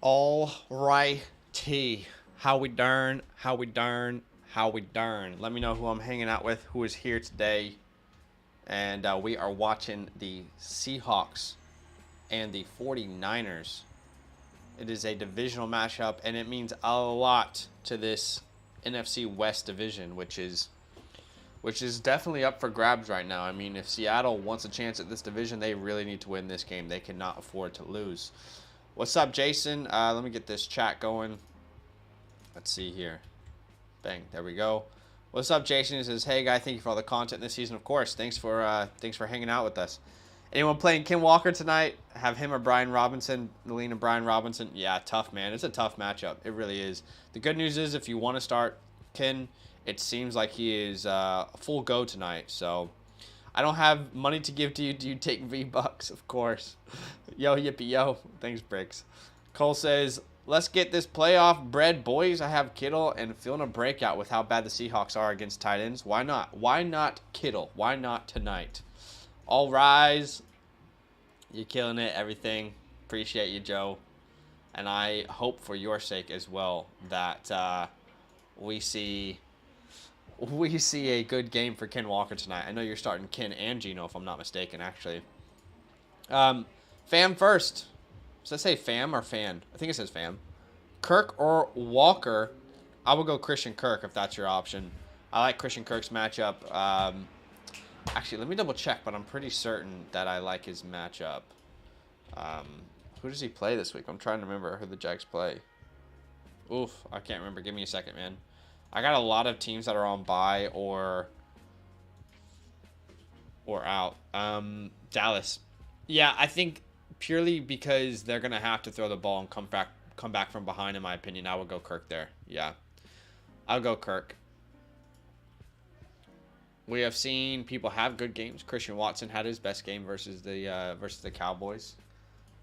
All righty. How we darn, how we darn, how we darn. Let me know who I'm hanging out with, who is here today. And we are watching the Seahawks and the 49ers. It is a divisional matchup, and it means a lot to this NFC West division, which is definitely up for grabs right now. I mean, if Seattle wants a chance at this division, they really need to win this game. They cannot afford to lose. What's up, Jason? Let me get this chat going. Let's see here. Bang, there we go. What's up, Jason? He says, "Hey, guy, thank you for all the content this season. Of course, thanks for hanging out with us. Anyone playing Ken Walker tonight? Have him or Brian Robinson? Lean and Brian Robinson? Yeah, tough, man. It's a tough matchup. It really is. The good news is, if you want to start Ken, it seems like he is full go tonight. So I don't have money to give to you. Do you take V-Bucks? Of course. Yo, yippee, yo. Thanks, Bricks. Cole says, "Let's get this playoff bread, boys. I have Kittle and feeling a breakout with how bad the Seahawks are against tight ends. Why not? Why not Kittle? Why not tonight? All rise. You're killing it, everything. Appreciate you, Joe. And I hope for your sake as well that we see a good game for Ken Walker tonight. I know you're starting Ken and Geno, if I'm not mistaken, actually. Fam first. Does that say fam or fan? I think it says fam. Kirk or Walker? I would go Christian Kirk if that's your option. I like Christian Kirk's matchup. Actually, let me double check, but I'm pretty certain that I like his matchup. Who does he play this week? I'm trying to remember who the Jags play. Oof, I can't remember. Give me a second, man. I got a lot of teams that are on bye or out. Dallas. Yeah, I think purely because they're gonna have to throw the ball and come back from behind. In my opinion, I would go Kirk there. Yeah, I'll go Kirk. We have seen people have good games. Christian Watson had his best game versus the Cowboys,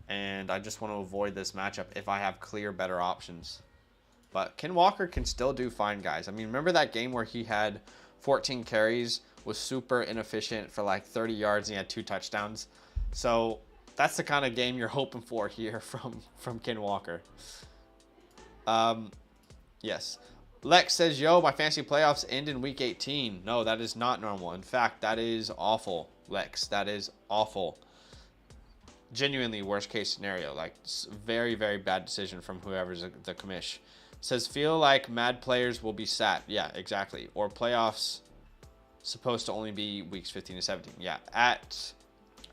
and I just want to avoid this matchup if I have clear better options. But Ken Walker can still do fine, guys. I mean, remember that game where he had 14 carries, was super inefficient for like 30 yards, and he had 2 touchdowns. So that's the kind of game you're hoping for here from Ken Walker. Yes. Lex says, "Yo, my fantasy playoffs end in week 18. No, that is not normal. In fact, that is awful, Lex. That is awful. Genuinely worst case scenario. Like, very, very bad decision from whoever's the commish." Says, "Feel like mad players will be sat." Yeah, exactly. Or playoffs supposed to only be weeks 15 to 17. Yeah,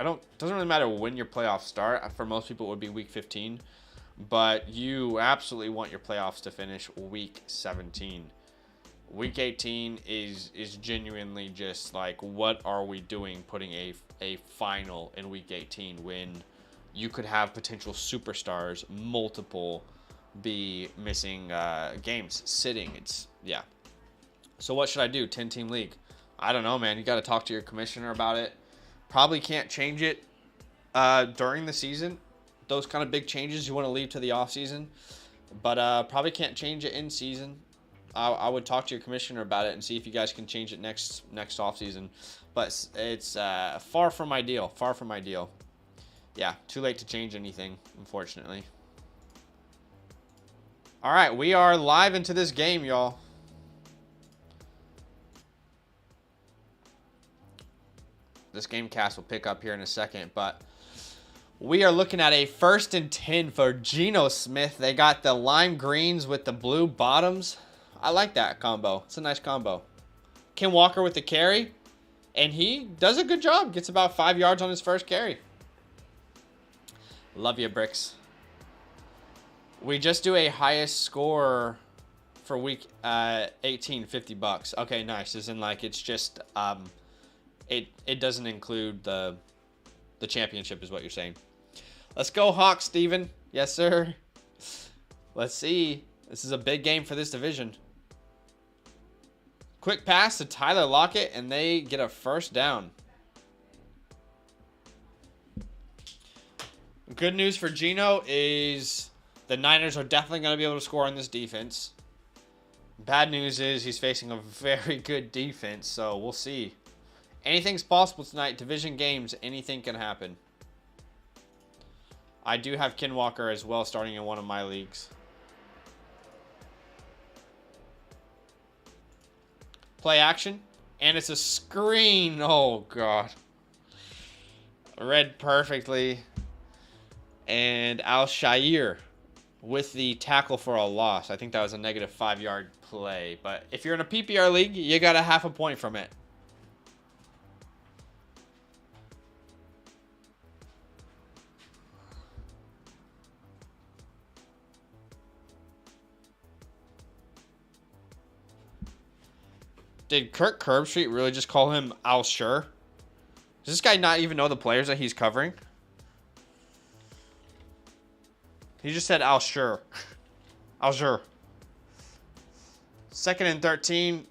doesn't really matter when your playoffs start. For most people, it would be week 15. But you absolutely want your playoffs to finish week 17. Week 18 is genuinely just like, what are we doing putting a final in week 18 when you could have potential superstars, multiple, be missing games, sitting. Yeah. So what should I do? 10-team league. I don't know, man. You got to talk to your commissioner about it. Probably can't change it during the season. Those kind of big changes you want to leave to the offseason. But probably can't change it in season. I would talk to your commissioner about it and see if you guys can change it next offseason. But it's far from ideal. Far from ideal. Yeah, too late to change anything, unfortunately. All right, we are live into this game, y'all. This game cast will pick up here in a second, but we are looking at a 1st and 10 for Geno Smith. They got the lime greens with the blue bottoms. I like that combo. It's a nice combo. Ken Walker with the carry, and he does a good job. Gets about 5 yards on his first carry. Love you, Bricks. We just do a highest score for week 18, $50. Okay, nice. As in, like, it's just it doesn't include the championship, is what you're saying. Let's go Hawks, Steven. Yes, sir. Let's see. This is a big game for this division. Quick pass to Tyler Lockett, and they get a first down. Good news for Geno is the Niners are definitely going to be able to score on this defense. Bad news is he's facing a very good defense, so we'll see. Anything's possible tonight. Division games, anything can happen. I do have Ken Walker as well starting in one of my leagues. Play action. And it's a screen. Oh, God. Read perfectly. And Al-Shair with the tackle for a loss. I think that was a negative 5-yard play. But if you're in a PPR league, you got a half a point from it. Did Kirk Herbstreit really just call him Al-Shair? Does this guy not even know the players that he's covering? He just said Al-Shair. Al-Shair. 2nd and 13.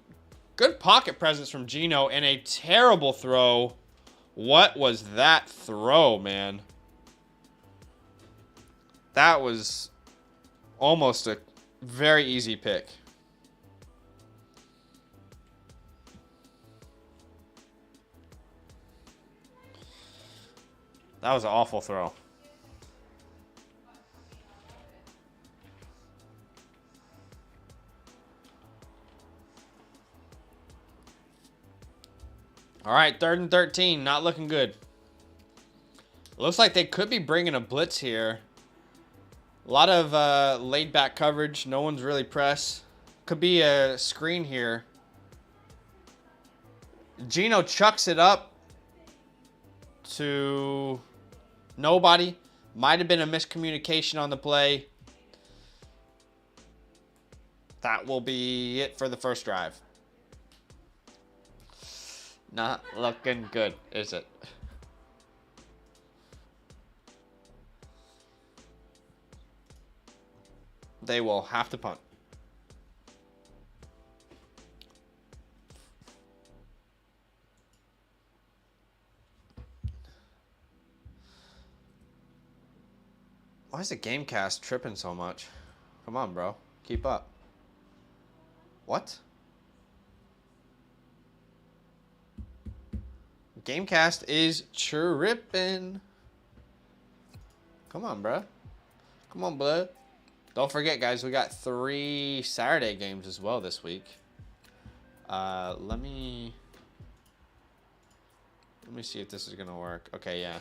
Good pocket presence from Geno and a terrible throw. What was that throw, man? That was almost a very easy pick. That was an awful throw. All right, 3rd and 13. Not looking good. Looks like they could be bringing a blitz here. A lot of laid-back coverage. No one's really pressed. Could be a screen here. Geno chucks it up to nobody. Might have been a miscommunication on the play. That will be it for the first drive. Not looking good, is it? They will have to punt. Why is the Gamecast tripping so much? Come on, bro. Keep up. What? Gamecast is tripping. Come on, bro. Come on, bud. Don't forget, guys, we got 3 Saturday games as well this week. Let me see if this is gonna work. Okay, yeah.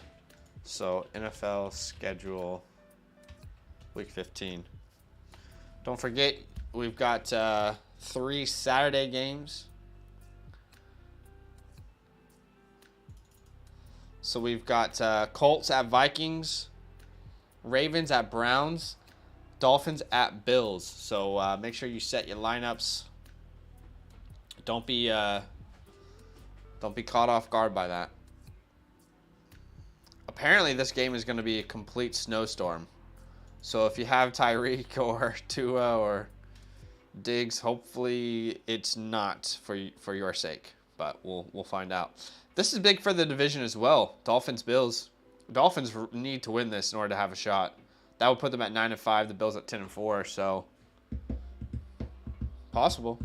So NFL schedule week 15. Don't forget, we've got 3 Saturday games. So we've got Colts at Vikings, Ravens at Browns, Dolphins at Bills. So make sure you set your lineups. Don't be caught off guard by that. Apparently, this game is going to be a complete snowstorm. So if you have Tyreek or Tua or Diggs, hopefully it's not for your sake. But we'll find out. This is big for the division as well. Dolphins, Bills. Dolphins need to win this in order to have a shot. That would put them at 9-5. The Bills at 10-4. So possible.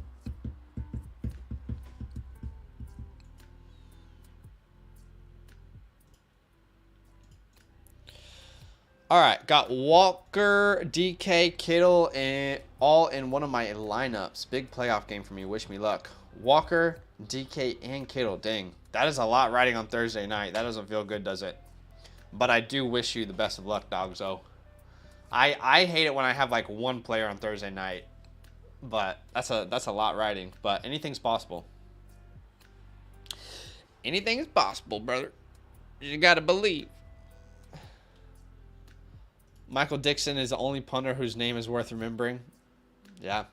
All right, got Walker, DK, Kittle, and all in one of my lineups. Big playoff game for me. Wish me luck. Walker, DK, and Kittle. Dang, that is a lot riding on Thursday night. That doesn't feel good, does it? But I do wish you the best of luck, Dogzo. I hate it when I have like one player on Thursday night, but that's a lot riding. But anything's possible. Anything is possible, brother. You gotta believe. Michael Dixon is the only punter whose name is worth remembering. Yeah.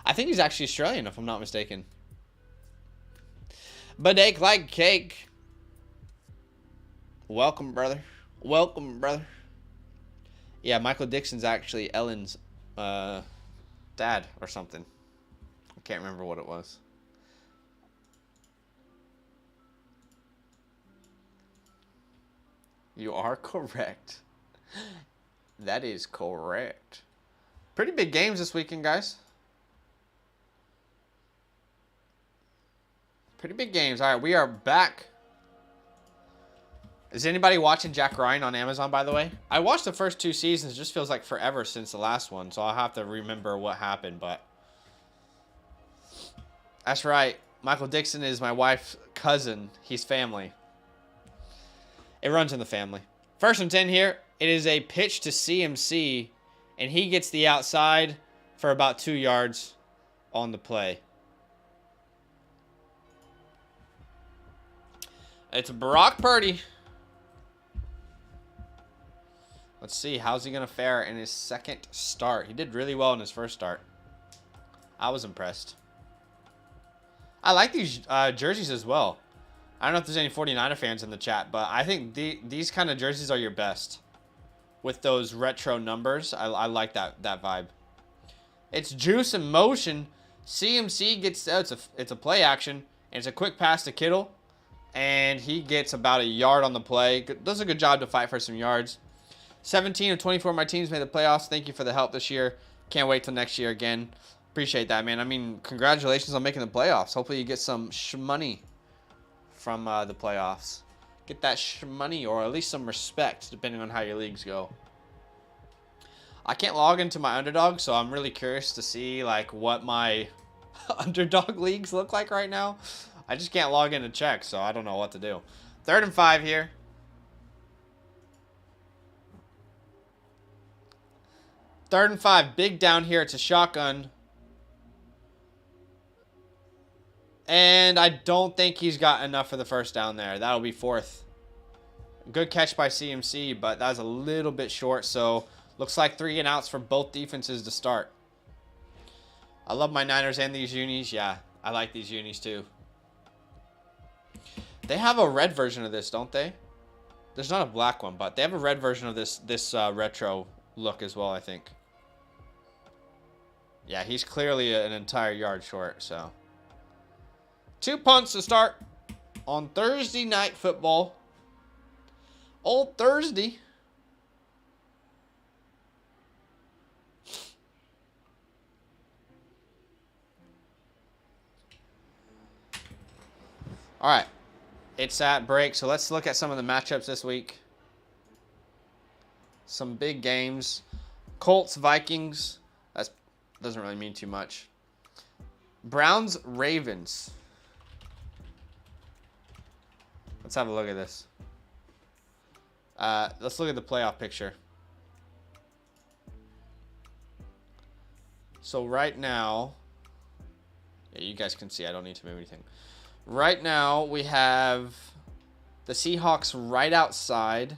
I think he's actually Australian, if I'm not mistaken. Badake like cake. Welcome, brother. Welcome, brother. Yeah, Michael Dixon's actually Ellen's dad or something. I can't remember what it was. You are correct. That is correct. Pretty big games this weekend, guys. Pretty big games. All right, we are back Is anybody watching Jack Ryan on Amazon, by the way? I watched the first 2 seasons. It just feels like forever since the last one, so I'll have to remember what happened, but... That's right. Michael Dixon is my wife's cousin. He's family. It runs in the family. First and 10 here. It is a pitch to CMC, and he gets the outside for about 2 yards on the play. It's Brock Purdy. Let's see. How's he going to fare in his second start? He did really well in his first start. I was impressed. I like these jerseys as well. I don't know if there's any 49er fans in the chat, but I think these kind of jerseys are your best. With those retro numbers, I like that vibe. It's juice in motion. CMC gets it's a play action, and it's a quick pass to Kittle, and he gets about a yard on the play. Does a good job to fight for some yards. 17 of 24 of my teams made the playoffs. Thank you for the help this year. Can't wait till next year again. Appreciate that, man. I mean, congratulations on making the playoffs. Hopefully you get some shmoney from the playoffs. Get that shmoney, or at least some respect, depending on how your leagues go. I can't log into my underdog, so I'm really curious to see like what my underdog leagues look like right now. I just can't log in to check, so I don't know what to do. 3rd and 5 here. Third and 5, big down here. It's a shotgun. And I don't think he's got enough for the first down there. That'll be 4th. Good catch by CMC, but that was a little bit short. So, looks like 3 and outs for both defenses to start. I love my Niners and these unis. Yeah, I like these unis too. They have a red version of this, don't they? There's not a black one, but they have a red version of this retro look as well, I think. Yeah, he's clearly an entire yard short, so... 2 punts to start on Thursday Night Football. Old Thursday. All right. It's at break, so let's look at some of the matchups this week. Some big games. Colts, Vikings. That doesn't really mean too much. Browns, Ravens. Let's have a look at this. Let's look at the playoff picture. So right now, yeah, you guys can see I don't need to move anything. Right now, we have the Seahawks right outside.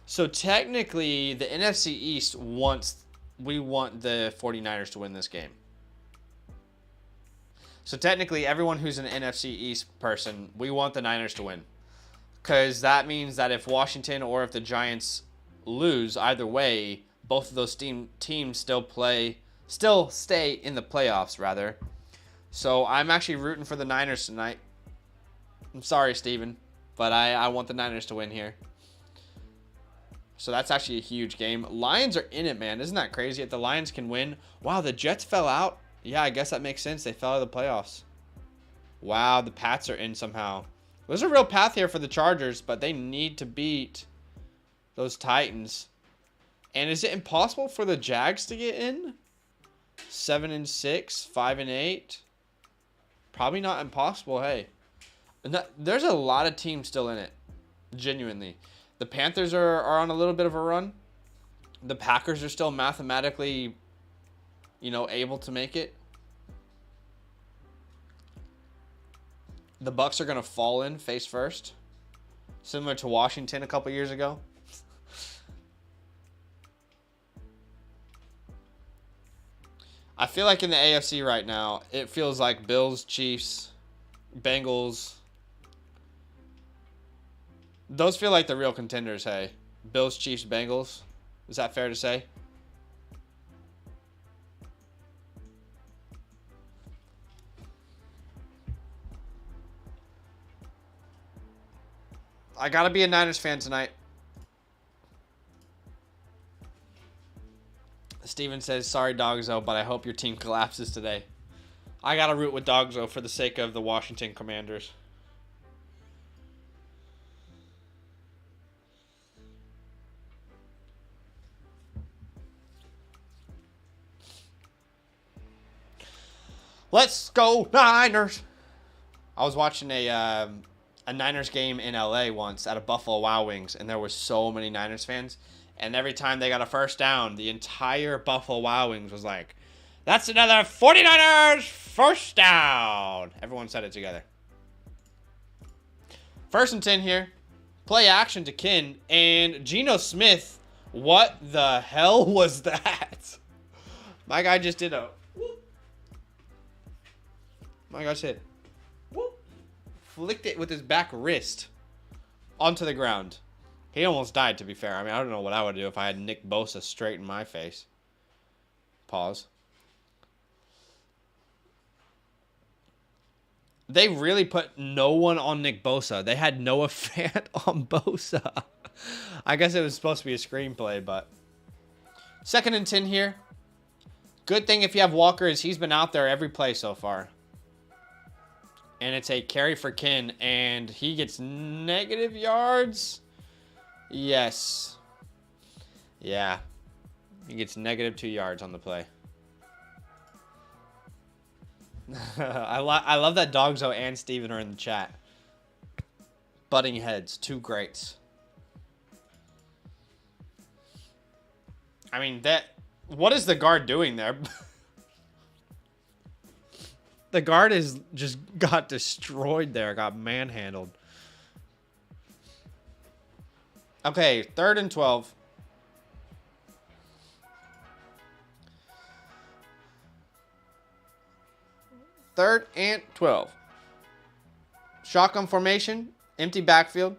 So technically, the NFC East we want the 49ers to win this game. So technically, everyone who's an NFC East person, we want the Niners to win. Because that means that if Washington or if the Giants lose, either way, both of those teams still stay in the playoffs, rather. So I'm actually rooting for the Niners tonight. I'm sorry, Steven, but I want the Niners to win here. So that's actually a huge game. Lions are in it, man. Isn't that crazy? If the Lions can win. Wow, the Jets fell out. Yeah, I guess that makes sense. They fell out of the playoffs. Wow, the Pats are in somehow. There's a real path here for the Chargers, but they need to beat those Titans. And is it impossible for the Jags to get in? 7-6, 5-8. Probably not impossible, hey. There's a lot of teams still in it. Genuinely. The Panthers are on a little bit of a run. The Packers are still mathematically, able to make it. The Bucks are going to fall in face first. Similar to Washington a couple years ago. I feel like in the AFC right now, it feels like Bills, Chiefs, Bengals. Those feel like the real contenders, hey. Bills, Chiefs, Bengals. Is that fair to say? I gotta be a Niners fan tonight. Steven says, sorry, Dogzo, but I hope your team collapses today. I gotta root with Dogzo for the sake of the Washington Commanders. Let's go Niners. I was watching a Niners game in LA once at a Buffalo Wild Wings, and there was so many Niners fans. And every time they got a first down, the entire Buffalo Wild Wings was like, "That's another 49ers first down." Everyone said it together. 1st and 10 here. Play action to Kin and Geno Smith. What the hell was that? My guy just did a whoop. My guy said whoop. Flicked it with his back wrist onto the ground. He almost died, to be fair. I mean, I don't know what I would do if I had Nick Bosa straight in my face. Pause. They really put no one on Nick Bosa. They had Noah Fant on Bosa. I guess it was supposed to be a screenplay, but 2nd and 10 here. Good thing if you have Walker is he's been out there every play so far. And it's a carry for Kin, and he gets negative yards. Yes. Yeah. He gets negative 2 yards on the play. I love that Dogzo and Steven are in the chat. Butting heads. 2 greats. I mean, what is the guard doing there? The guard is just got destroyed there. Got manhandled. Okay, 3rd and 12. Third and 12. Shotgun formation. Empty backfield.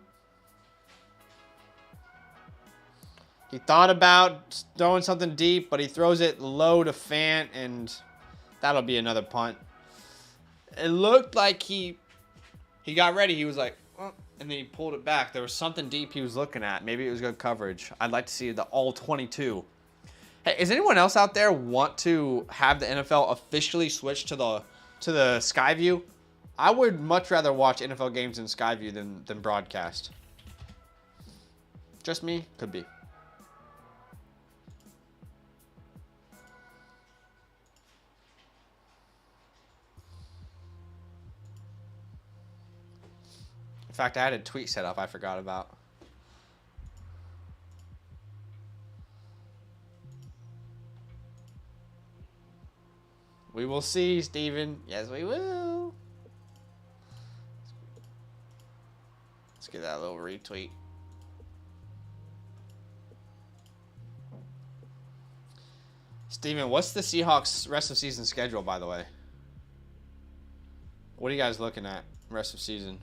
He thought about throwing something deep, but he throws it low to Fant, and that'll be another punt. It looked like he got ready. He was like, oh, and then he pulled it back. There was something deep he was looking at. Maybe it was good coverage. I'd like to see the all 22. Hey, is anyone else out there want to have the NFL officially switch to the Skyview? I would much rather watch NFL games in Skyview than broadcast. Just me? Could be. In fact, I had a tweet set up I forgot about. We will see, Steven. Yes, we will. Let's get that little retweet. Steven, what's the Seahawks rest of season schedule, by the way? What are you guys looking at rest of season?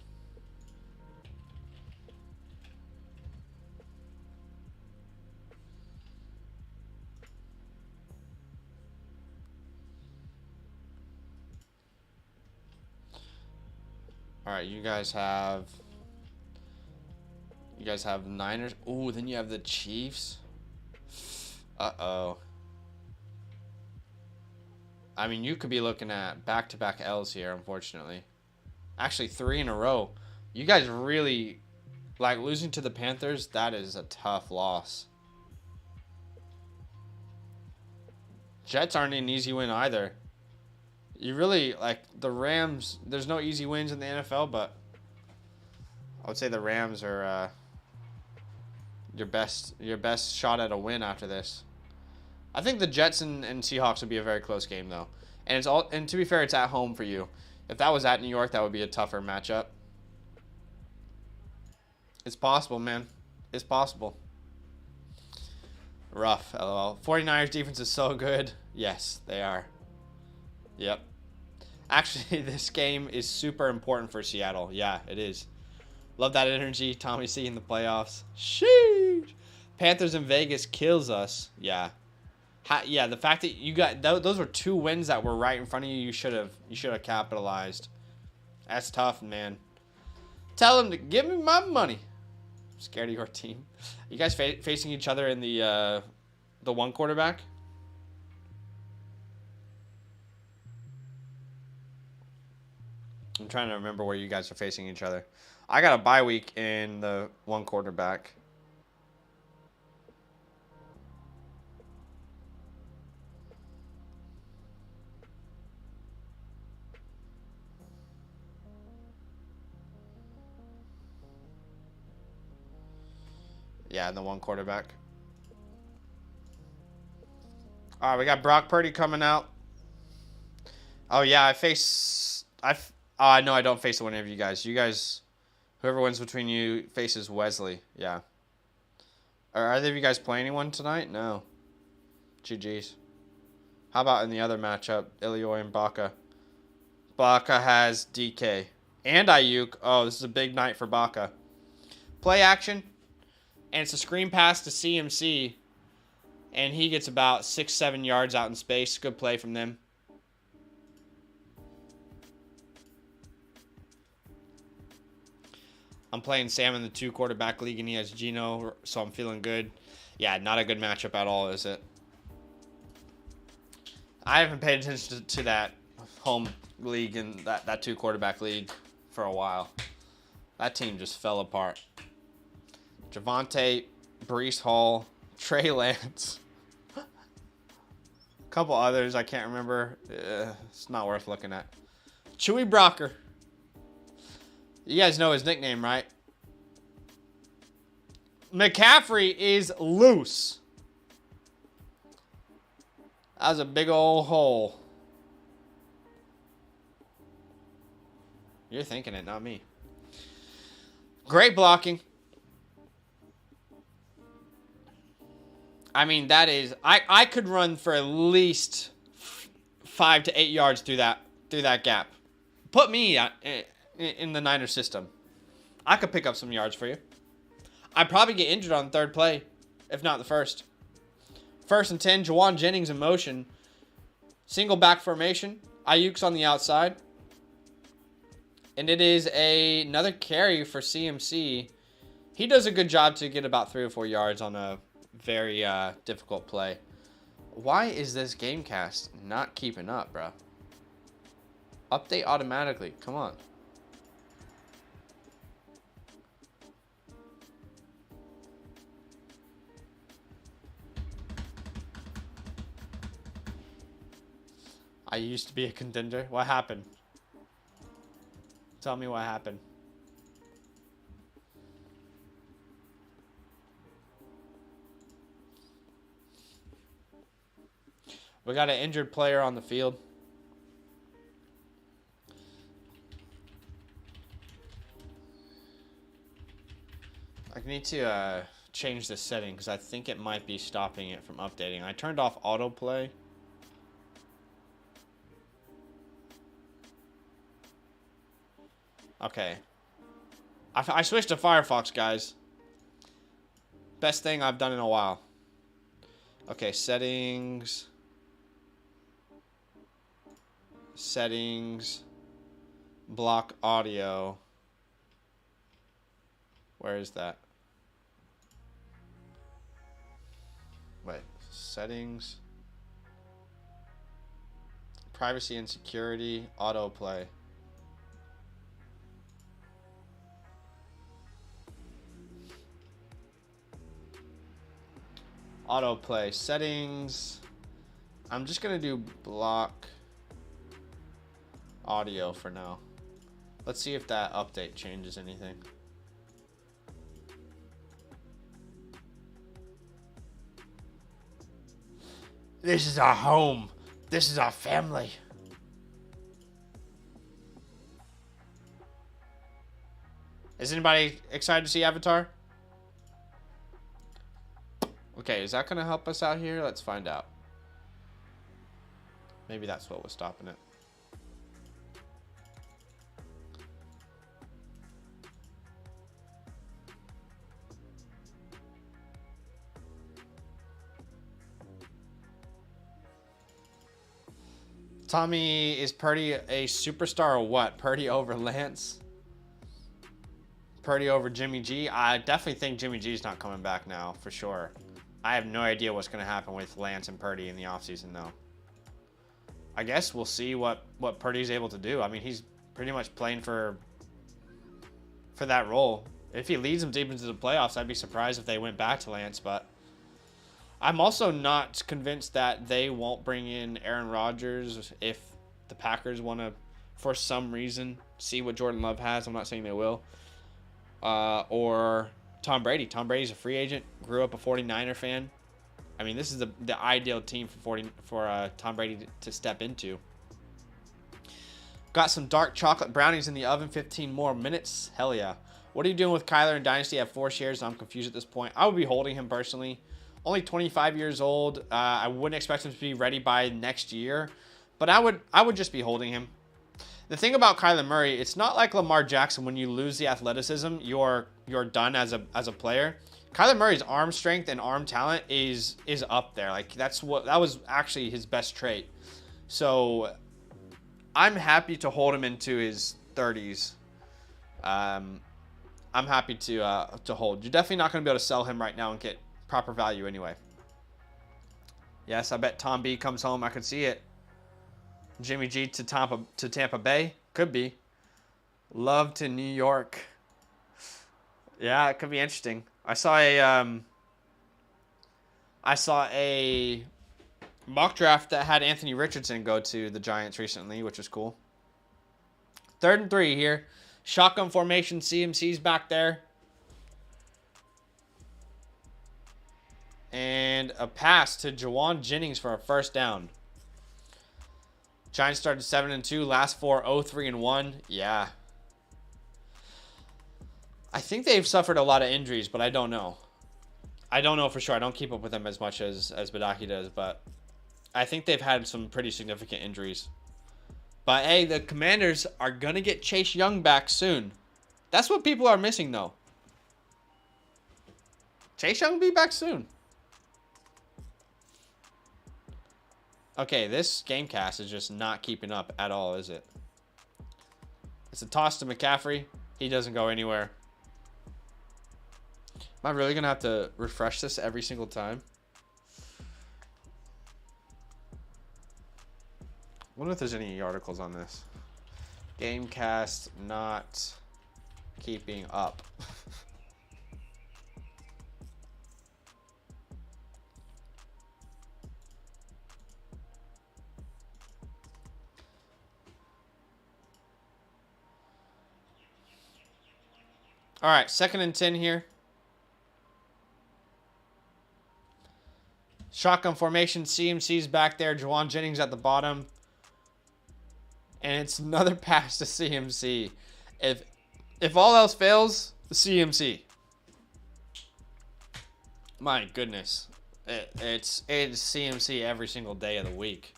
All right, you guys have Niners. Ooh, then you have the Chiefs. Uh-oh. I mean, you could be looking at back-to-back L's here, unfortunately. Actually, 3 in a row. You guys really, like, losing to the Panthers, that is a tough loss. Jets aren't an easy win either. You really, like, the Rams, there's no easy wins in the NFL, but I would say the Rams are your best shot at a win after this. I think the Jets and Seahawks would be a very close game, though. And to be fair, it's at home for you. If that was at New York, that would be a tougher matchup. It's possible, man. It's possible. Rough, LOL. 49ers defense is so good. Yes, they are. Yep. Actually, this game is super important for Seattle. Yeah, it is. Love that energy. Tommy C in the playoffs. Sheesh. Panthers in Vegas kills us. Yeah. Yeah, the fact that you got those were 2 wins that were right in front of you. You should have capitalized. That's tough, man. Tell them to give me my money. I'm scared of your team. You guys facing each other in the one quarterback? I'm trying to remember where you guys are facing each other. I got a bye week in the one quarterback. Yeah, and the one quarterback. All right, we got Brock Purdy coming out. Oh yeah, I know I don't face the winner of you guys. You guys, whoever wins between you faces Wesley. Yeah. Are either of you guys playing anyone tonight? No. GG's. How about in the other matchup, Illinois and Baca? Baca has DK and Ayuk. Oh, this is a big night for Baca. Play action, and it's a screen pass to CMC, and he gets about 6-7 yards out in space. Good play from them. I'm playing Sam in the 2-quarterback league, and he has Gino, so I'm feeling good. Yeah, not a good matchup at all, is it? I haven't paid attention to that home league and that 2-quarterback league for a while. That team just fell apart. Javonte, Breece Hall, Trey Lance. A couple others I can't remember. It's not worth looking at. Chewy Brocker. You guys know his nickname, right? McCaffrey is loose. That was a big old hole. You're thinking it, not me. Great blocking. I mean, that is... I could run for at least 5 to 8 yards through that gap. Put me in the Niners system. I could pick up some yards for you. I'd probably get injured on the third play, if not the first. 1st and 10, Jawan Jennings in motion. Single back formation. Ayuk's on the outside. And it is another carry for CMC. He does a good job to get about 3 or 4 yards on a very difficult play. Why is this Gamecast not keeping up, bro? Update automatically. Come on. I used to be a contender. What happened? Tell me what happened. We got an injured player on the field. I need to change this setting because I think it might be stopping it from updating. I turned off autoplay. Okay. I switched to Firefox, guys. Best thing I've done in a while. Okay, settings. Settings. Block audio. Where is that? Wait, settings. Privacy and security. Autoplay. Autoplay settings. I'm just gonna do block audio for now. Let's see if that update changes anything. This is our home. This is our family. Is anybody excited to see Avatar? Okay, is that going to help us out here? Let's find out. Maybe that's what was stopping it. Tommy, is Purdy a superstar or what? Purdy over Lance? Purdy over Jimmy G? I definitely think Jimmy G's not coming back now, for sure. I have no idea what's going to happen with Lance and Purdy in the offseason, though. I guess we'll see what Purdy's able to do. I mean, he's pretty much playing for that role. If he leads them deep into the playoffs, I'd be surprised if they went back to Lance, but I'm also not convinced that they won't bring in Aaron Rodgers if the Packers want to, for some reason, see what Jordan Love has. I'm not saying they will. Or Tom Brady. Tom Brady's a free agent. Grew up a 49er fan. I mean, this is the ideal team for Tom Brady to step into. Got some dark chocolate brownies in the oven. 15 more minutes. Hell yeah. What are you doing with Kyler and Dynasty? I have 4 shares. I'm confused at this point. I would be holding him personally. Only 25 years old. I wouldn't expect him to be ready by next year, but I would just be holding him. The thing about Kyler Murray, it's not like Lamar Jackson. When you lose the athleticism, you're done as a player. Kyler Murray's arm strength and arm talent is up there. Like that was actually his best trait. So I'm happy to hold him into his 30s. I'm happy to hold. You're definitely not going to be able to sell him right now and get proper value anyway. Yes, I bet Tom B comes home. I could see it. Jimmy G to Tampa Bay. Could be. Love to New York. Yeah, it could be interesting. I saw a mock draft that had Anthony Richardson go to the Giants recently, which was cool. 3rd and 3 here. Shotgun formation. CMC's back there. And a pass to Jawan Jennings for a first down. Giants started 7-2. Last 4, 0-3-1. Yeah. I think they've suffered a lot of injuries, but I don't know. I don't know for sure. I don't keep up with them as much as Badaki does, but I think they've had some pretty significant injuries. But, hey, the Commanders are going to get Chase Young back soon. That's what people are missing, though. Chase Young will be back soon. Okay, this Gamecast is just not keeping up at all, is it? It's a toss to McCaffrey. He doesn't go anywhere. Am I really going to have to refresh this every single time? I wonder if there's any articles on this. Gamecast not keeping up. All right, 2nd and 10 here. Shotgun formation. CMC's back there. Jawan Jennings at the bottom. And it's another pass to CMC. If all else fails, CMC. My goodness. It's CMC every single day of the week.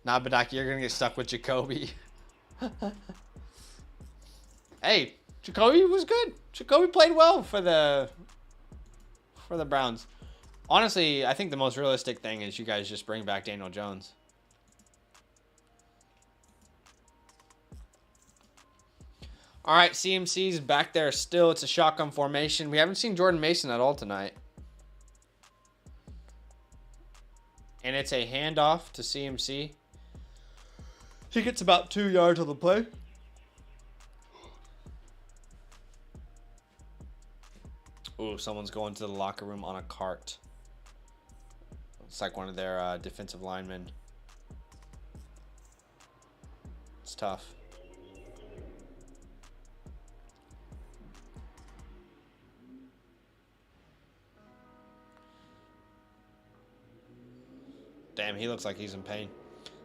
Nah, Badaki, you're going to get stuck with Jacoby. Hey, Jacoby was good. Jacoby played well for the Browns. Honestly, I think the most realistic thing is you guys just bring back Daniel Jones. All right, CMC's back there still. It's a shotgun formation. We haven't seen Jordan Mason at all tonight. And it's a handoff to CMC. He gets about 2 yards on the play. Ooh, someone's going to the locker room on a cart. It's like one of their defensive linemen. It's tough. Damn, he looks like he's in pain.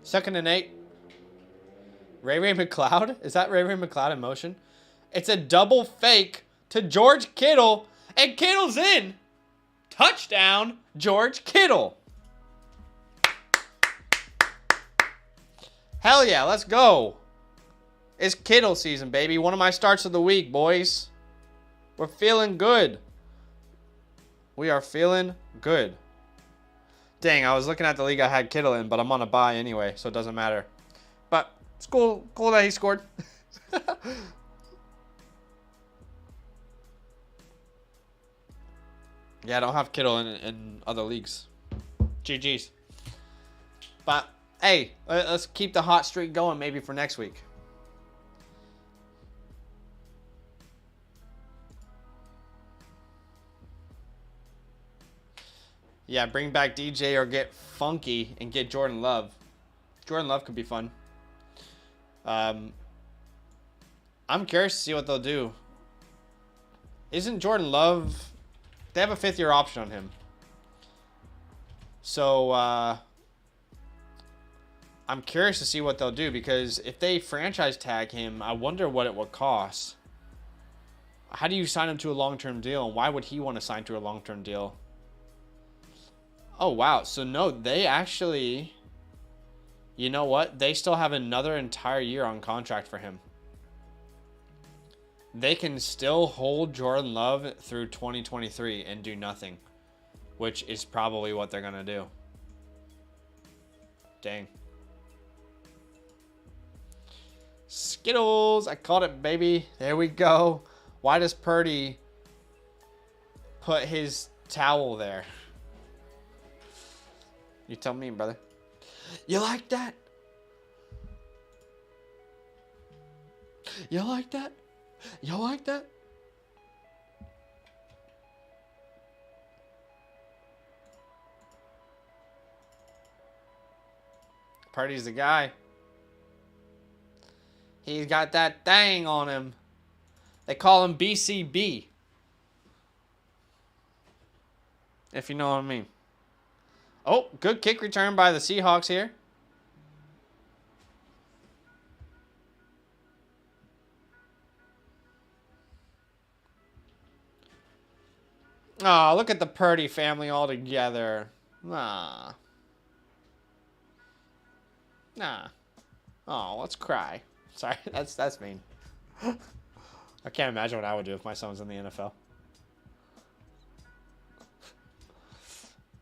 2nd and 8. Ray McLeod? Is that Ray McLeod in motion? It's a double fake to George Kittle. And Kittle's in. Touchdown, George Kittle. Hell yeah, let's go. It's Kittle season, baby. One of my starts of the week, boys. We're feeling good. We are feeling good. Dang, I was looking at the league I had Kittle in, but I'm on a bye anyway, so it doesn't matter. But it's cool that he scored. Yeah, I don't have Kittle in other leagues. GG's. But, hey, let's keep the hot streak going maybe for next week. Yeah, bring back DJ or get funky and get Jordan Love. Jordan Love could be fun. I'm curious to see what they'll do. Isn't Jordan Love... They have a 5th-year option on him. So, I'm curious to see what they'll do, because if they franchise tag him, I wonder what it would cost. How do you sign him to a long-term deal, and why would he want to sign to a long-term deal? Oh, wow. So, no, they actually... You know what? They still have another entire year on contract for him. They can still hold Jordan Love through 2023 and do nothing, which is probably what they're going to do. Dang. Skittles. I caught it, baby. There we go. Why does Purdy put his towel there? You tell me, brother. You like that? You like that? You like that? Purdy's the guy. He's got that thing on him. They call him BCB. If you know what I mean. Oh, good kick return by the Seahawks here. Oh, look at the Purdy family all together. Nah. Oh, let's cry. Sorry, that's mean. I can't imagine what I would do if my son was in the NFL.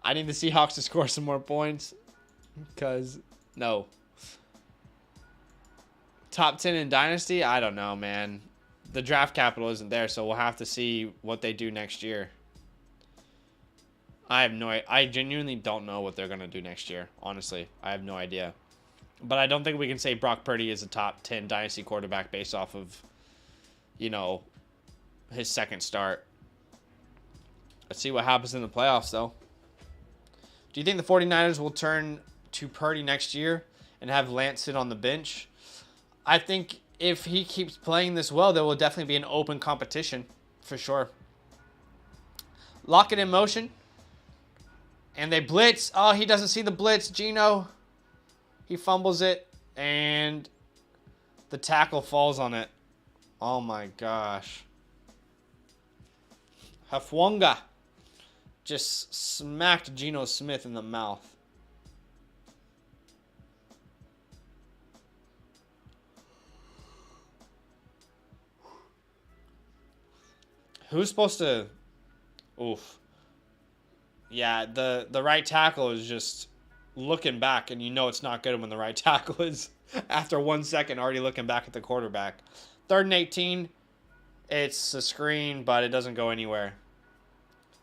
I need the Seahawks to score some more points. Because, no. Top 10 in Dynasty? I don't know, man. The draft capital isn't there, so we'll have to see what they do next year. I genuinely don't know what they're going to do next year. Honestly, I have no idea. But I don't think we can say Brock Purdy is a top 10 Dynasty quarterback based off of, you know, his second start. Let's see what happens in the playoffs, though. Do you think the 49ers will turn to Purdy next year and have Lance sit on the bench? I think if he keeps playing this well, there will definitely be an open competition, for sure. Lock it in motion. And they blitz. Oh, he doesn't see the blitz. Gino. He fumbles it. And the tackle falls on it. Oh, my gosh. Hafwanga just smacked Geno Smith in the mouth. Who's supposed to... Oof. Yeah, the right tackle is just looking back, and you know it's not good when the right tackle is, after 1 second, already looking back at the quarterback. 3rd and 18. It's a screen, but it doesn't go anywhere.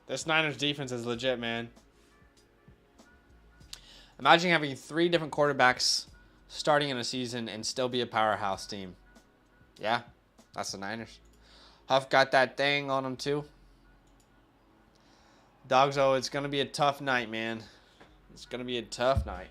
This Niners defense is legit, man. Imagine having 3 different quarterbacks starting in a season and still be a powerhouse team. Yeah, that's the Niners. Huff got that thing on him, too. Dogzo, it's going to be a tough night, man. It's going to be a tough night.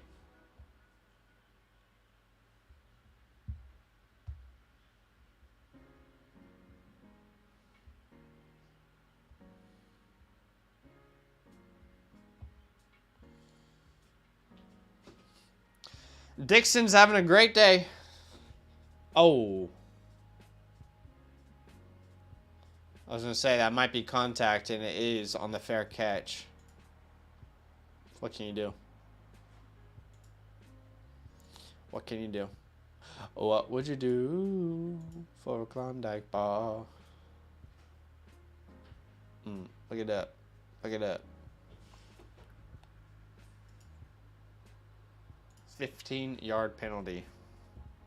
Dixon's having a great day. Oh. I was going to say that might be contact, and it is on the fair catch. What can you do? What can you do? What would you do for a Klondike bar? Look at that. Look at that. 15-yard penalty.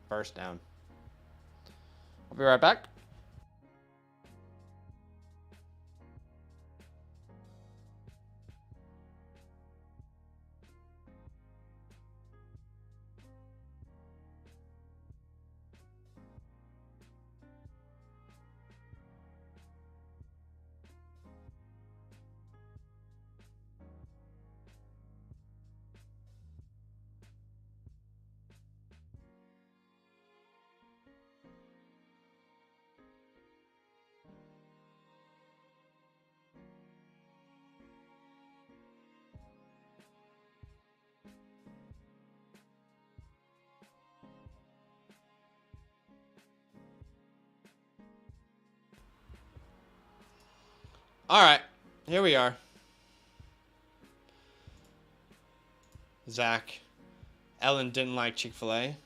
First down. I'll be right back. All right, here we are. Zach. Ellen didn't like Chick-fil-A.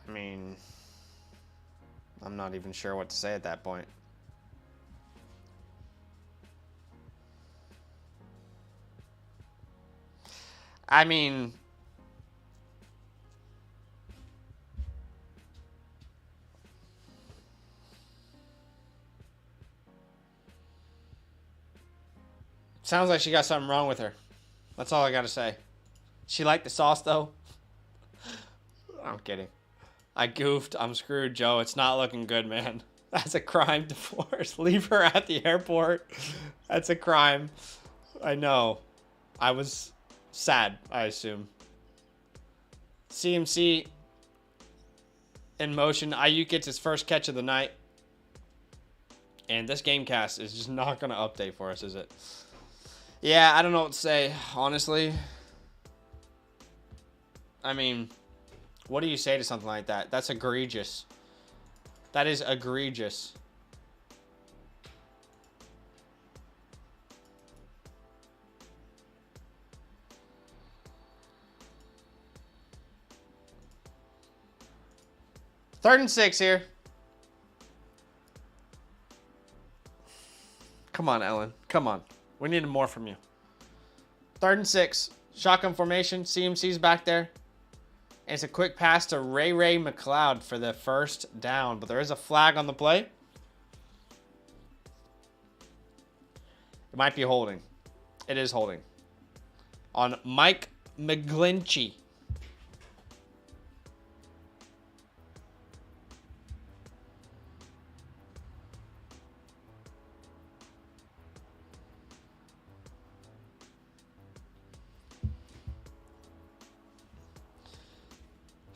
I mean, I'm not even sure what to say at that point. I mean, sounds like she got something wrong with her. That's all I gotta say. She liked the sauce, though. I'm kidding. I goofed. I'm screwed, Joe. It's not looking good, man. That's a crime. Divorce. Leave her at the airport. That's a crime. I know. I was sad, I assume. CMC in motion. Ayuk gets his first catch of the night. And this Gamecast is just not going to update for us, is it? Yeah, I don't know what to say, honestly. I mean, what do you say to something like that? That's egregious. That is egregious. Third and 6 here. Come on, Ellen. Come on. We needed more from you. 3rd and 6. Shotgun formation. CMC's back there. And it's a quick pass to Ray McLeod for the first down. But there is a flag on the play. It might be holding. It is holding. On Mike McGlinchey.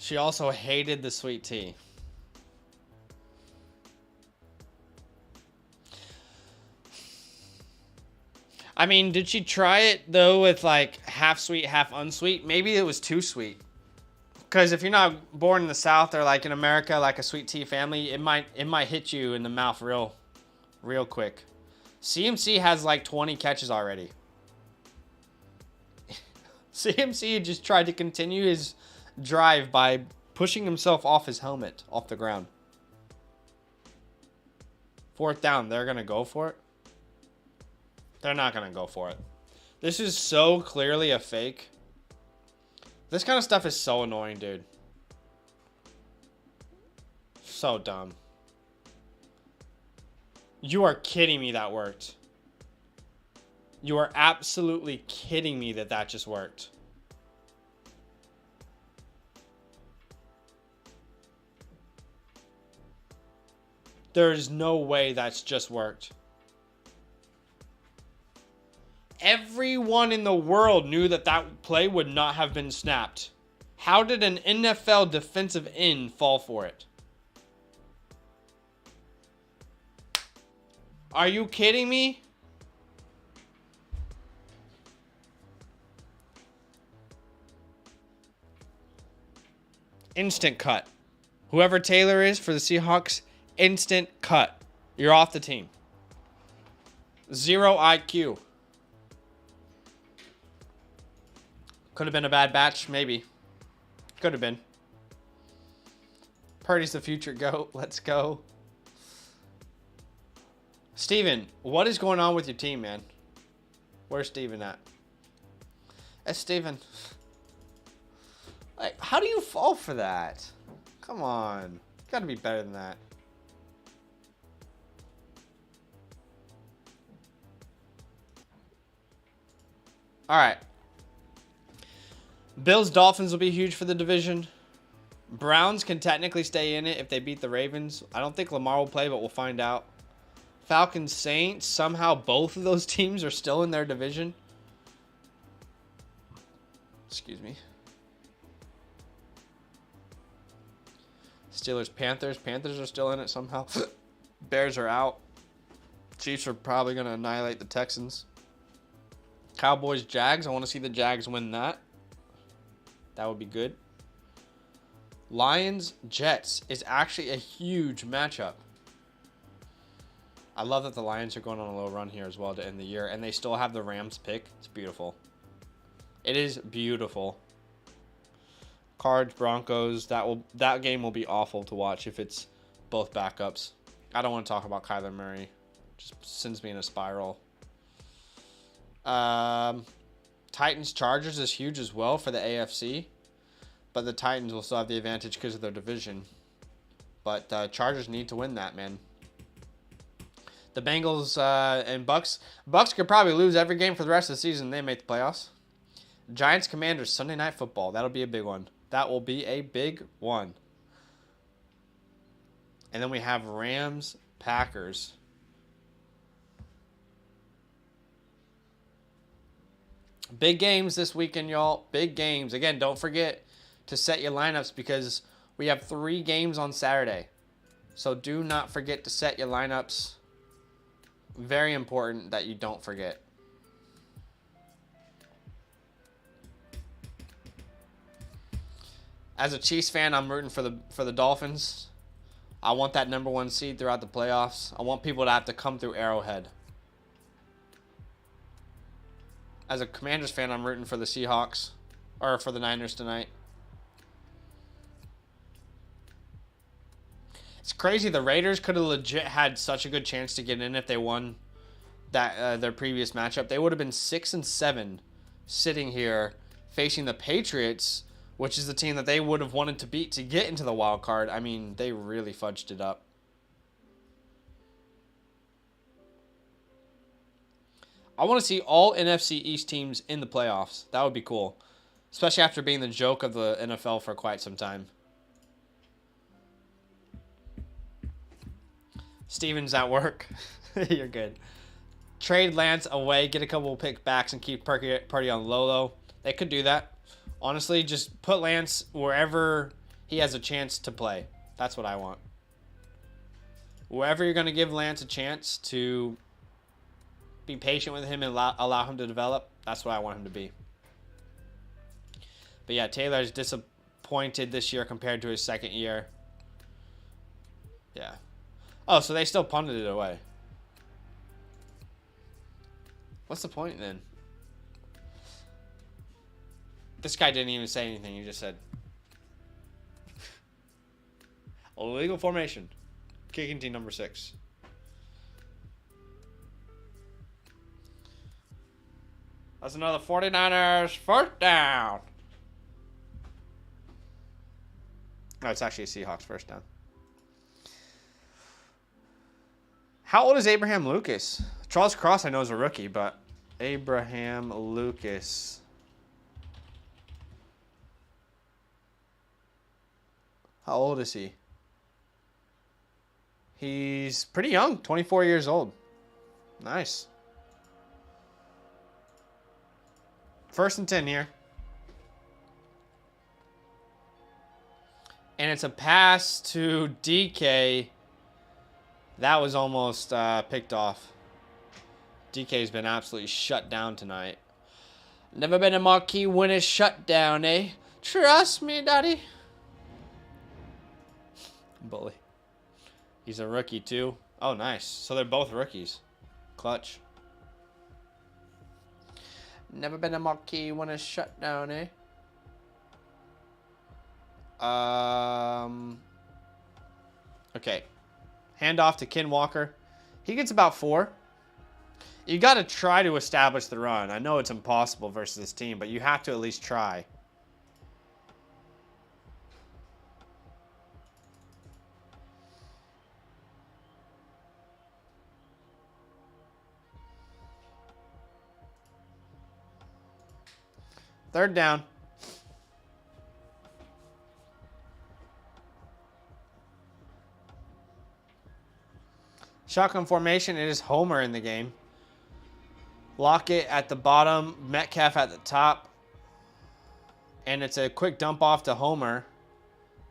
She also hated the sweet tea. I mean, did she try it, though, with, like, half sweet, half unsweet? Maybe it was too sweet. Because if you're not born in the South or, like, in America, like a sweet tea family, it might hit you in the mouth real quick. CMC has, like, 20 catches already. CMC just tried to continue his drive by pushing himself off his helmet, off the ground. 4th down, they're going to go for it? They're not going to go for it. This is so clearly a fake. This kind of stuff is so annoying, dude. So dumb. You are kidding me that worked. You are absolutely kidding me that that just worked. There's no way that's just worked. Everyone in the world knew that that play would not have been snapped. How did an NFL defensive end fall for it? Are you kidding me? Instant cut. Whoever Taylor is for the Seahawks, instant cut. You're off the team. 0 IQ. Could have been a bad batch, maybe. Could have been. Purdy's the future GOAT. Let's go. Steven, what is going on with your team, man? Where's Steven at? That's Steven. Like, how do you fall for that? Come on. You gotta be better than that. All right. Bills Dolphins will be huge for the division. Browns can technically stay in it if they beat the Ravens. I don't think Lamar will play, but we'll find out. Falcons Saints, somehow both of those teams are still in their division. Excuse me. Steelers Panthers. Panthers are still in it somehow. Bears are out. Chiefs are probably going to annihilate the Texans. Cowboys Jags. I want to see the Jags win that. That would be good. Lions-Jets is actually a huge matchup. I love that the Lions are going on a little run here as well to end the year, and they still have the Rams pick. It's beautiful. It is beautiful. Cards, Broncos. That game will be awful to watch if it's both backups. I don't want to talk about Kyler Murray. Just sends me in a spiral. Titans Chargers is huge as well for the AFC, but the Titans will still have the advantage because of their division. But Chargers need to win that, man. The Bengals and Bucks could probably lose every game for the rest of the season. They make the playoffs. Giants Commanders Sunday Night Football. That'll be a big one. That will be a big one. And then we have Rams Packers. Big games this weekend, y'all. Big games. Again, don't forget to set your lineups because we have 3 games on Saturday. So do not forget to set your lineups. Very important that you don't forget. As a Chiefs fan, I'm rooting for the Dolphins. I want that #1 seed throughout the playoffs. I want people to have to come through Arrowhead. As a Commanders fan, I'm rooting for the Seahawks or for the Niners tonight. It's crazy. The Raiders could have legit had such a good chance to get in if they won that their previous matchup. They would have been 6-7 sitting here facing the Patriots, which is the team that they would have wanted to beat to get into the wild card. I mean, they really fudged it up. I want to see all NFC East teams in the playoffs. That would be cool, especially after being the joke of the NFL for quite some time. Steven's at work. You're good. Trade Lance away, get a couple of pick backs, and keep Purdy on Lolo. They could do that. Honestly, just put Lance wherever he has a chance to play. That's what I want. Wherever you're going to give Lance a chance to be patient with him and allow him to develop, that's what I want him to be. But yeah, Taylor's disappointed this year compared to his second year. Yeah. Oh, so they still punted it away. What's the point then? This guy didn't even say anything. He just said, illegal formation. Kicking team number 6. That's another 49ers first down. No, it's actually a Seahawks first down. How old is Abraham Lucas? Charles Cross, I know, is a rookie, but Abraham Lucas. How old is he? He's pretty young, 24 years old. Nice. 1st and 10 here. And it's a pass to DK. That was almost picked off. DK's been absolutely shut down tonight. Never been a marquee winner shut down, eh? Trust me, daddy. Bully. He's a rookie, too. Oh, nice. So they're both rookies. Clutch. Never been a marquee winner shut down, eh? Okay. Handoff to Ken Walker. He gets about 4. You got to try to establish the run. I know it's impossible versus this team, but you have to at least try. Third down. Shotgun formation. It is Homer in the game. Lockett at the bottom. Metcalf at the top. And it's a quick dump off to Homer.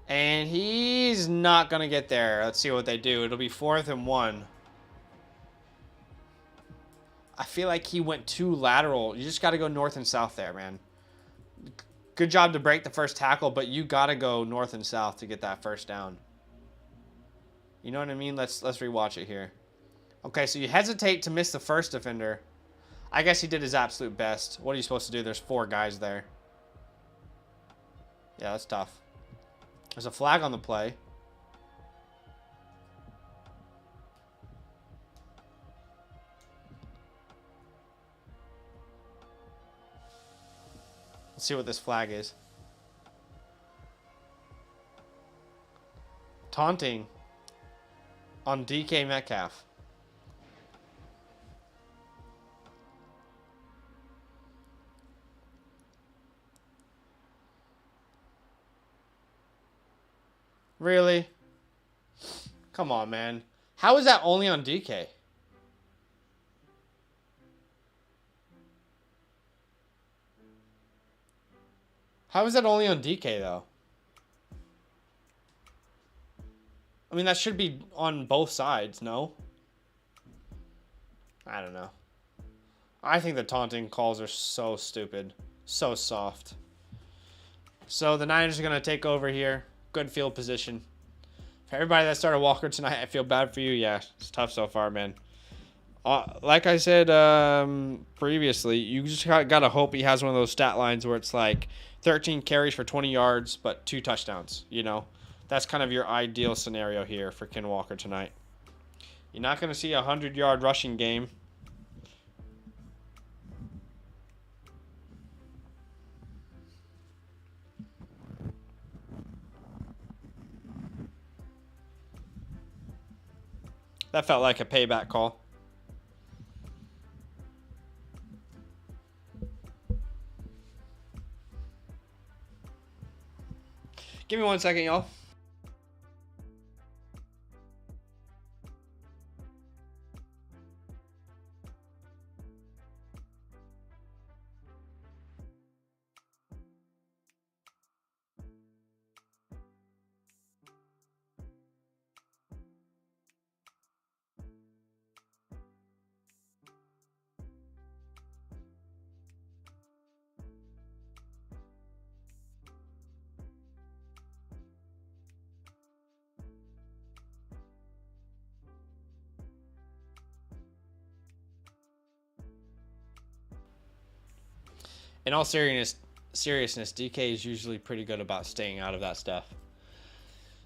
And he's not going to get there. Let's see what they do. It'll be 4th and 1. I feel like he went too lateral. You just got to go north and south there, man. Good job to break the first tackle, but you got to go north and south to get that first down. You know what I mean? Let's rewatch it here. Okay, so you hesitate to miss the first defender. I guess he did his absolute best. What are you supposed to do? There's 4 guys there. Yeah, that's tough. There's a flag on the play. Let's see what this flag is. Taunting on DK Metcalf. Really? Come on, man. How is that only on DK? How is that only on DK, though? I mean, that should be on both sides, no? I don't know. I think the taunting calls are so stupid. So soft. So the Niners are going to take over here. Good field position. For everybody that started Walker tonight, I feel bad for you. Yeah, it's tough so far, man. Like I said previously, you just got to hope he has one of those stat lines where it's like 13 carries for 20 yards, but 2 touchdowns, you know? That's kind of your ideal scenario here for Ken Walker tonight. You're not going to see a 100-yard rushing game. That felt like a payback call. Give me 1 second, y'all. In all seriousness, DK is usually pretty good about staying out of that stuff.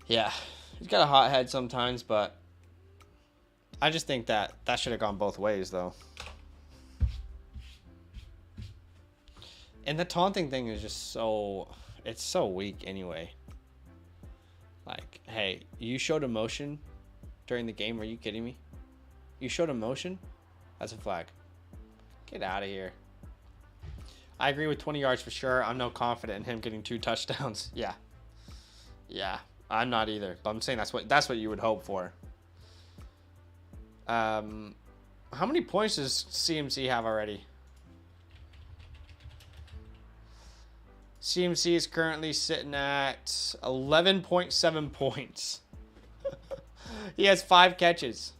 Yeah, he's got a hot head sometimes, but I just think that should have gone both ways, though. And the taunting thing is just it's so weak anyway. Like, hey, you showed emotion during the game. Are you kidding me? You showed emotion? That's a flag. Get out of here. I agree with 20 yards for sure. I'm no confident in him getting 2 touchdowns. Yeah. Yeah, I'm not either. But I'm saying that's what you would hope for. How many points does CMC have already? CMC is currently sitting at 11.7 points. He has 5 catches.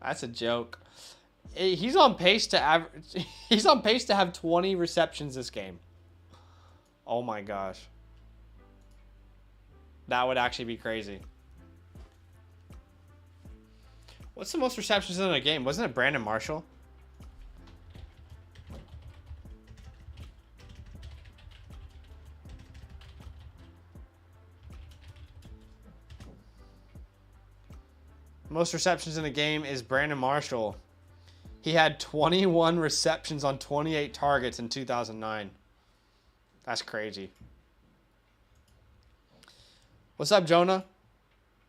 That's a joke. He's on pace to average. He's on pace to have 20 receptions this game. Oh my gosh. That would actually be crazy. What's the most receptions in a game? Wasn't it Brandon Marshall? Most receptions in a game is Brandon Marshall. He had 21 receptions on 28 targets in 2009. That's crazy. What's up, Jonah?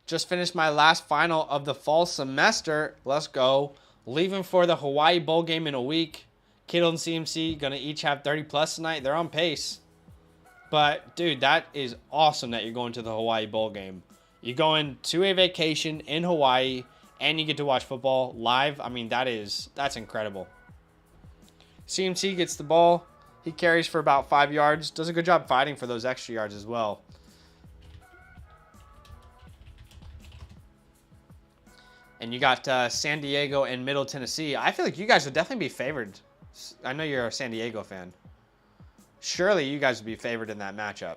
Just finished my last final of the fall semester. Let's go. Leaving for the Hawaii Bowl game in a week. Kittle and CMC going to each have 30 plus tonight. They're on pace. But, dude, that is awesome that you're going to the Hawaii Bowl game. You're going to a vacation in Hawaii, and you get to watch football live. I mean, that's incredible. CMC gets the ball. He carries for about 5 yards. Does a good job fighting for those extra yards as well. And you got San Diego and Middle Tennessee. I feel like you guys would definitely be favored. I know you're a San Diego fan. Surely you guys would be favored in that matchup.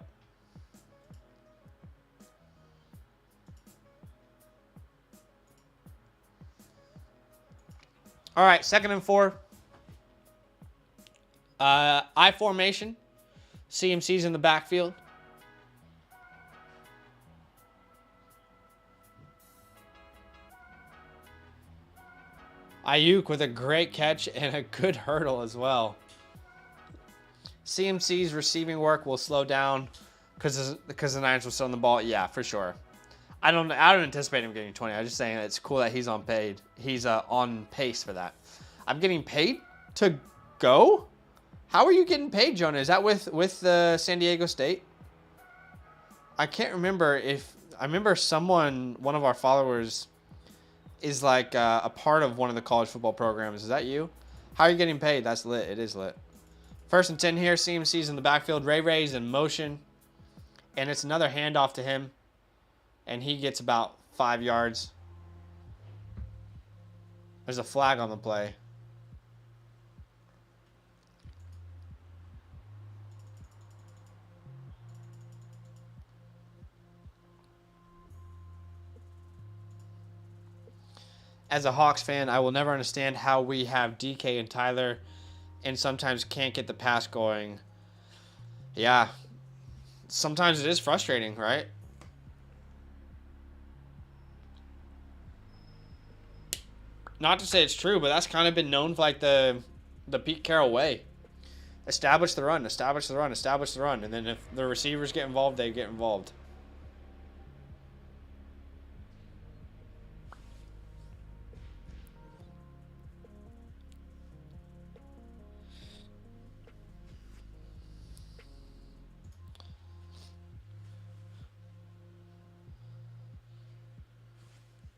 All right, 2nd and 4. I formation. CMC's in the backfield. Ayuk with a great catch and a good hurdle as well. CMC's receiving work will slow down because the Niners will sit on the ball. Yeah, for sure. I don't anticipate him getting 20. I'm just saying it's cool that he's on paid. He's on pace for that. I'm getting paid to go? How are you getting paid, Jonah? Is that with San Diego State? I can't remember if I remember one of our followers is like a part of one of the college football programs. Is that you? How are you getting paid? That's lit. It is lit. 1st and 10 here. CMC's in the backfield. Ray's in motion. And it's another handoff to him. And he gets about 5 yards. There's a flag on the play. As a Hawks fan, I will never understand how we have DK and Tyler and sometimes can't get the pass going. Yeah. Sometimes it is frustrating, right? Not to say it's true, but that's kind of been known for like the Pete Carroll way. Establish the run, establish the run, establish the run. And then if the receivers get involved, they get involved.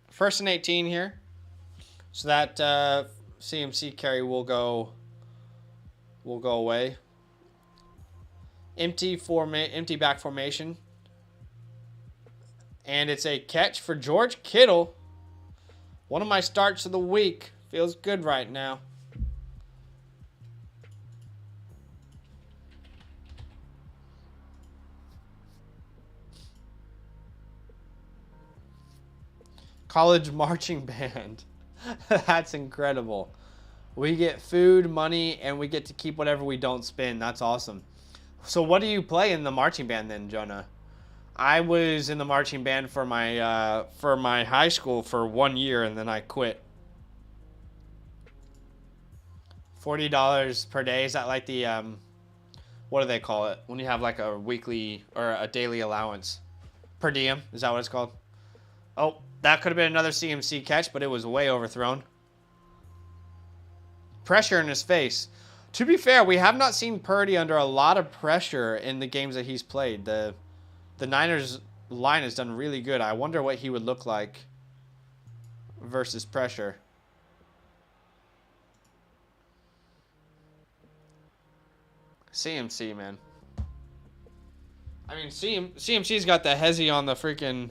First and 18 here. So that CMC carry will go away. Empty back formation. And it's a catch for George Kittle. One of my starts of the week. Feels good right now. College marching band. That's incredible. We get food, money, and we get to keep whatever we don't spend. That's awesome. So what do you play in the marching band then, Jonah? I was in the marching band for my high school for 1 year, and then I quit. $40 per day. Is that like the what do they call it when you have like a weekly or a daily allowance? Per diem. Is that what it's called? Oh, that could have been another CMC catch, but it was way overthrown. Pressure in his face. To be fair, we have not seen Purdy under a lot of pressure in the games that he's played. The Niners line has done really good. I wonder what he would look like versus pressure. CMC, man. I mean, CMC's got the hezzy on the freaking...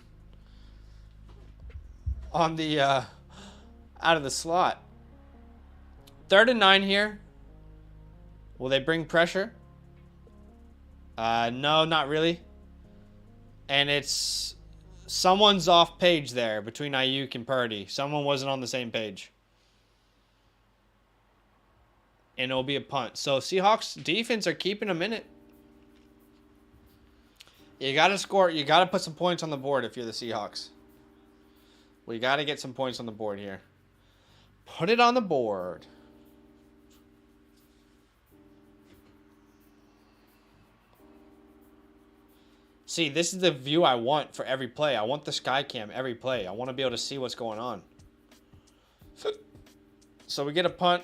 on the out of the slot. 3rd and 9 here. Will they bring pressure? No, not really. And it's someone's off page there between Ayuk and Purdy. Someone wasn't on the same page. And it'll be a punt. So Seahawks defense are keeping them in it. You got to score. You got to put some points on the board if you're the Seahawks. We got to get some points on the board here. Put it on the board. See, this is the view I want for every play. I want the sky cam every play. I want to be able to see what's going on. So we get a punt.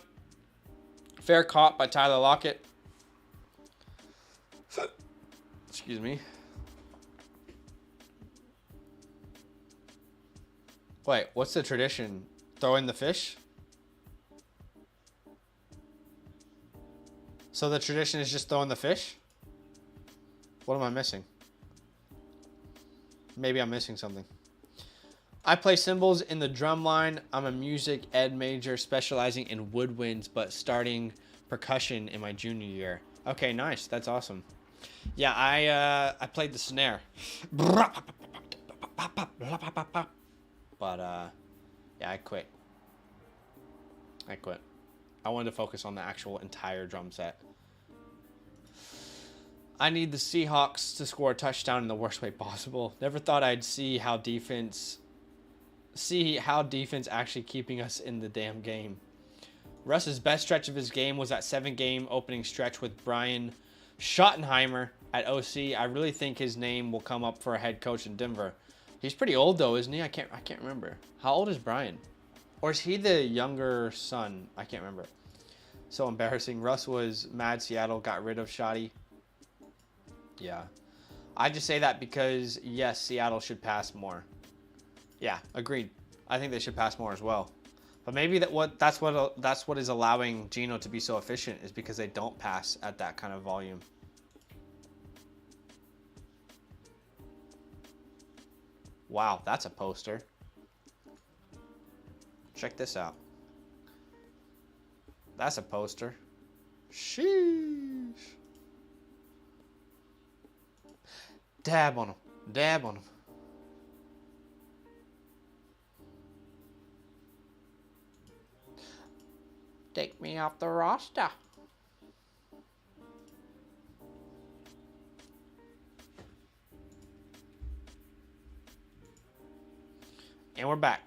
Fair caught by Tyler Lockett. Excuse me. Wait, what's the tradition? Throwing the fish? So the tradition is just throwing the fish? What am I missing? Maybe I'm missing something. I play cymbals in the drum line. I'm a music ed major specializing in woodwinds, but starting percussion in my junior year. Okay, nice. That's awesome. Yeah, I played the snare. But yeah, I quit. I wanted to focus on the actual entire drum set. I need the Seahawks to score a touchdown in the worst way possible. Never thought I'd see how defense actually keeping us in the damn game. Russ's best stretch of his game was that 7-game opening stretch with Brian Schottenheimer at OC. I really think his name will come up for a head coach in Denver. He's pretty old though, isn't he? I can't remember. How old is Brian? Or is he the younger son? I can't remember. So embarrassing. Russ was mad Seattle got rid of Shotty. Yeah. I just say that because, yes, Seattle should pass more. Yeah, agreed. I think they should pass more as well. But maybe that's what is allowing Geno to be so efficient is because they don't pass at that kind of volume. Wow, that's a poster. Check this out. That's a poster. Sheesh. Dab on him. Dab on him. Take me off the roster. And we're back.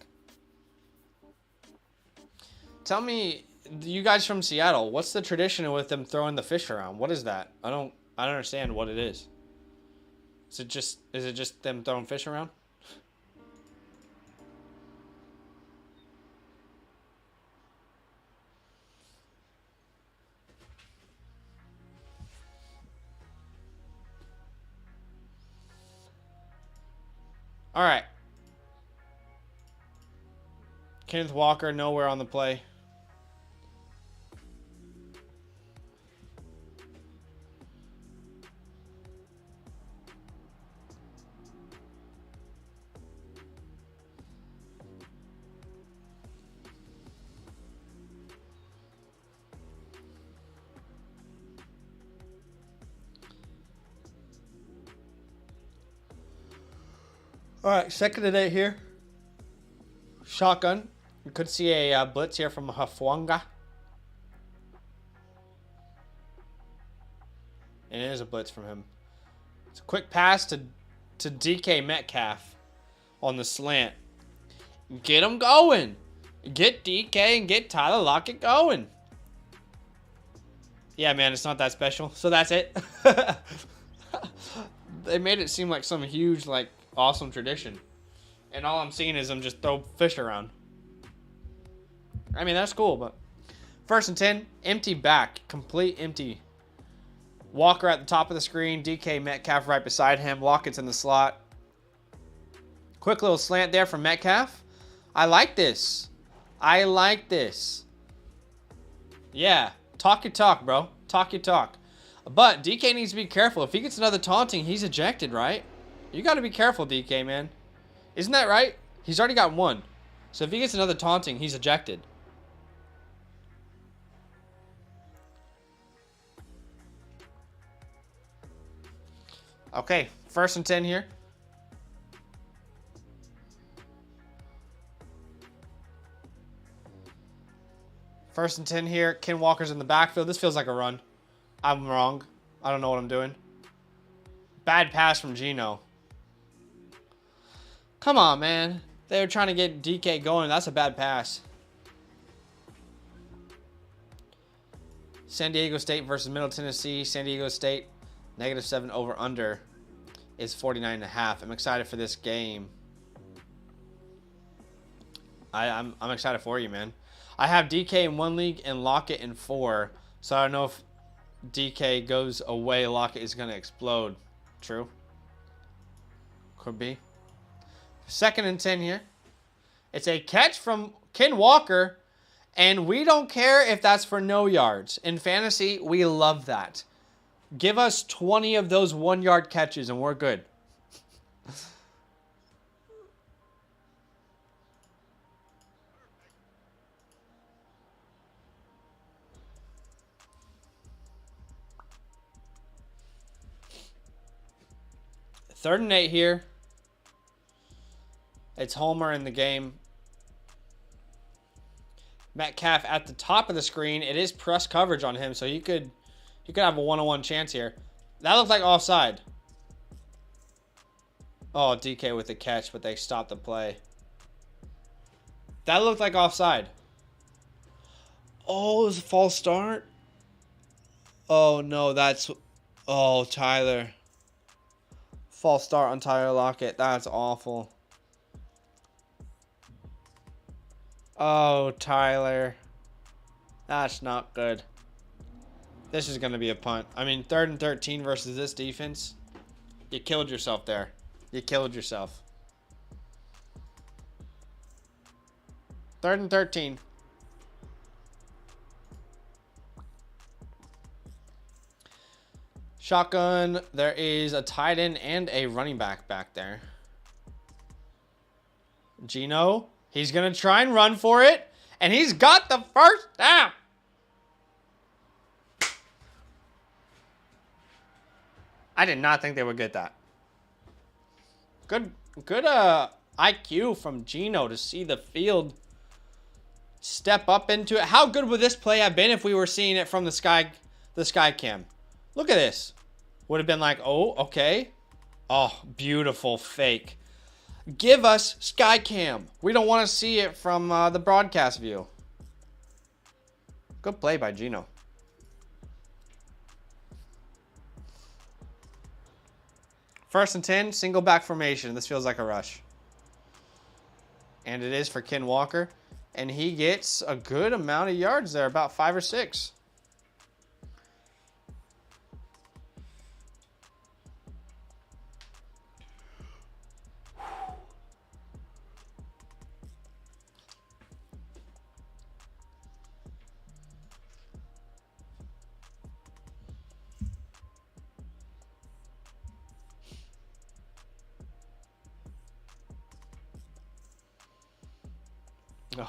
Tell me, you guys from Seattle, what's the tradition with them throwing the fish around? What is that? I don't understand what it is. Is it just them throwing fish around? All right. Kenneth Walker nowhere on the play. All right, second and 8 here. Shotgun. You could see a blitz here from Hafwanga. And it is a blitz from him. It's a quick pass to DK Metcalf on the slant. Get him going. Get DK and get Tyler Lockett going. Yeah, man, it's not that special. So that's it. They made it seem like some huge, like, awesome tradition. And all I'm seeing is them just throw fish around. I mean, that's cool, but... First and 10, empty back. Complete empty. Walker at the top of the screen. DK Metcalf right beside him. Lockett's in the slot. Quick little slant there from Metcalf. I like this. I like this. Yeah. Talk your talk, bro. Talk your talk. But DK needs to be careful. If he gets another taunting, he's ejected, right? You got to be careful, DK, man. Isn't that right? He's already got one. So if he gets another taunting, he's ejected. Okay, first and 10 here. First and 10 here. Ken Walker's in the backfield. This feels like a run. I'm wrong. I don't know what I'm doing. Bad pass from Geno. Come on, man. They were trying to get DK going. That's a bad pass. San Diego State versus Middle Tennessee. San Diego State, -7 over under is 49.5. I'm excited for this game. I'm excited for you, man. I have DK in one league and Lockett in 4. So I don't know if DK goes away, Lockett is going to explode. True. Could be. Second and 10 here. It's a catch from Ken Walker, and we don't care if that's for no yards. In fantasy, we love that. Give us 20 of those 1-yard catches, and we're good. 3rd and 8 here. It's Homer in the game. Metcalf at the top of the screen. It is press coverage on him, so you could have a one-on-one chance here. That looked like offside. Oh, DK with the catch, but they stopped the play. That looked like offside. Oh, it was a false start. Oh, no, that's... Oh, Tyler. False start on Tyler Lockett. That's awful. Oh, Tyler. That's not good. This is going to be a punt. I mean, 3rd and 13 versus this defense. You killed yourself there. You killed yourself. 3rd and 13. Shotgun. There is a tight end and a running back there. Gino. He's going to try and run for it. And he's got the first down. I did not think they would get that. Good IQ from Gino to see the field step up into it. How good would this play have been if we were seeing it from the sky cam? Look at this. Would have been like, oh, okay. Oh, beautiful fake. Give us sky cam. We don't want to see it from the broadcast view. Good play by Gino. First and 10, single back formation. This feels like a rush. And it is for Ken Walker. And he gets a good amount of yards there, about 5 or 6.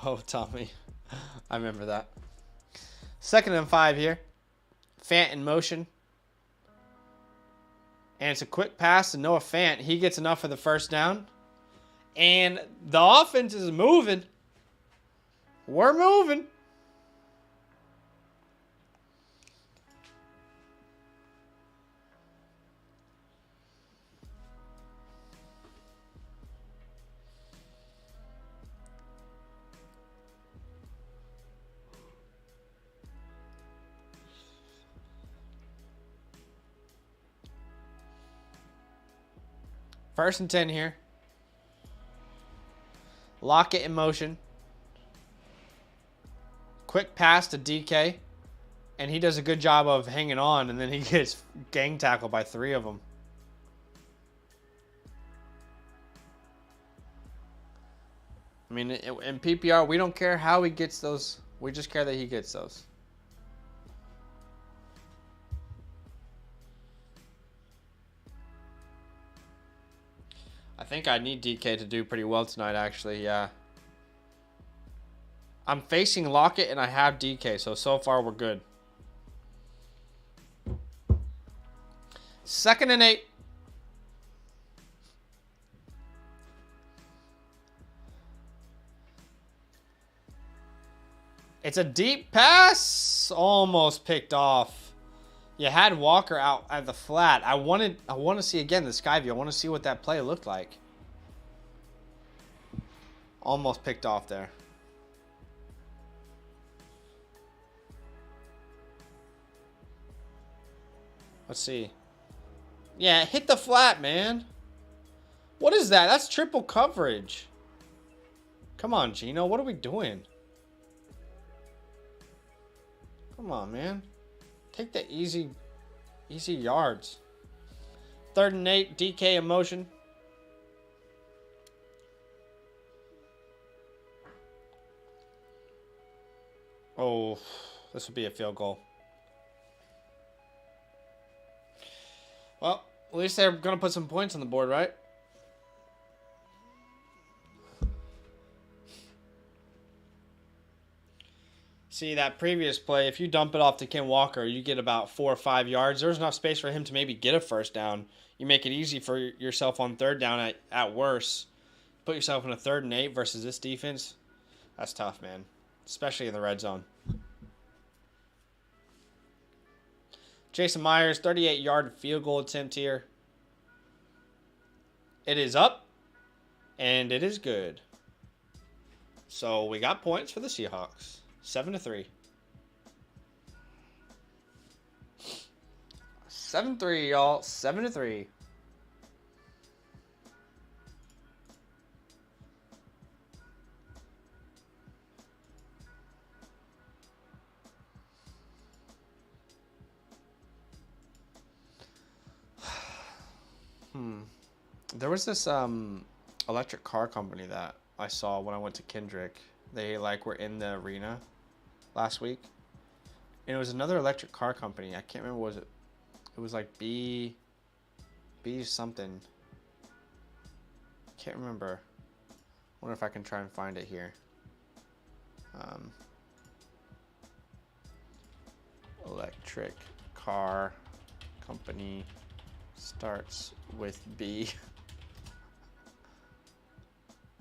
Oh, Tommy. I remember that. 2nd and 5 here. Fant in motion. And it's a quick pass to Noah Fant. He gets enough for the first down. And the offense is moving. We're moving. First and 10 here. Lockett in motion. Quick pass to DK. And he does a good job of hanging on. And then he gets gang tackled by 3 of them. I mean, in PPR, we don't care how he gets those. We just care that he gets those. I think I need DK to do pretty well tonight, actually, yeah. I'm facing Lockett, and I have DK, so far we're good. 2nd and 8. It's a deep pass. Almost picked off. You had Walker out at the flat. I want to see again the sky view. I want to see what that play looked like. Almost picked off there. Let's see. Yeah, hit the flat, man. What is that? That's triple coverage. Come on, Gino. What are we doing? Come on, man. Take the easy yards. 3rd and 8, DK in motion. Oh, this would be a field goal. Well, at least they're going to put some points on the board, right? See, that previous play, if you dump it off to Ken Walker, you get about 4 or 5 yards. There's enough space for him to maybe get a first down. You make it easy for yourself on third down at worst. Put yourself in a 3rd and 8 versus this defense. That's tough, man. Especially in the red zone. Jason Myers, 38-yard field goal attempt here. It is up, and it is good. So we got points for the Seahawks. 7-3. 7-3, y'all. 7-3. There was this electric car company that I saw when I went to Kendrick. They were in the arena last week, and it was another electric car company. I can't remember what was it. It was like B something. Can't remember. Wonder if I can try and find it here. Electric car company starts with B.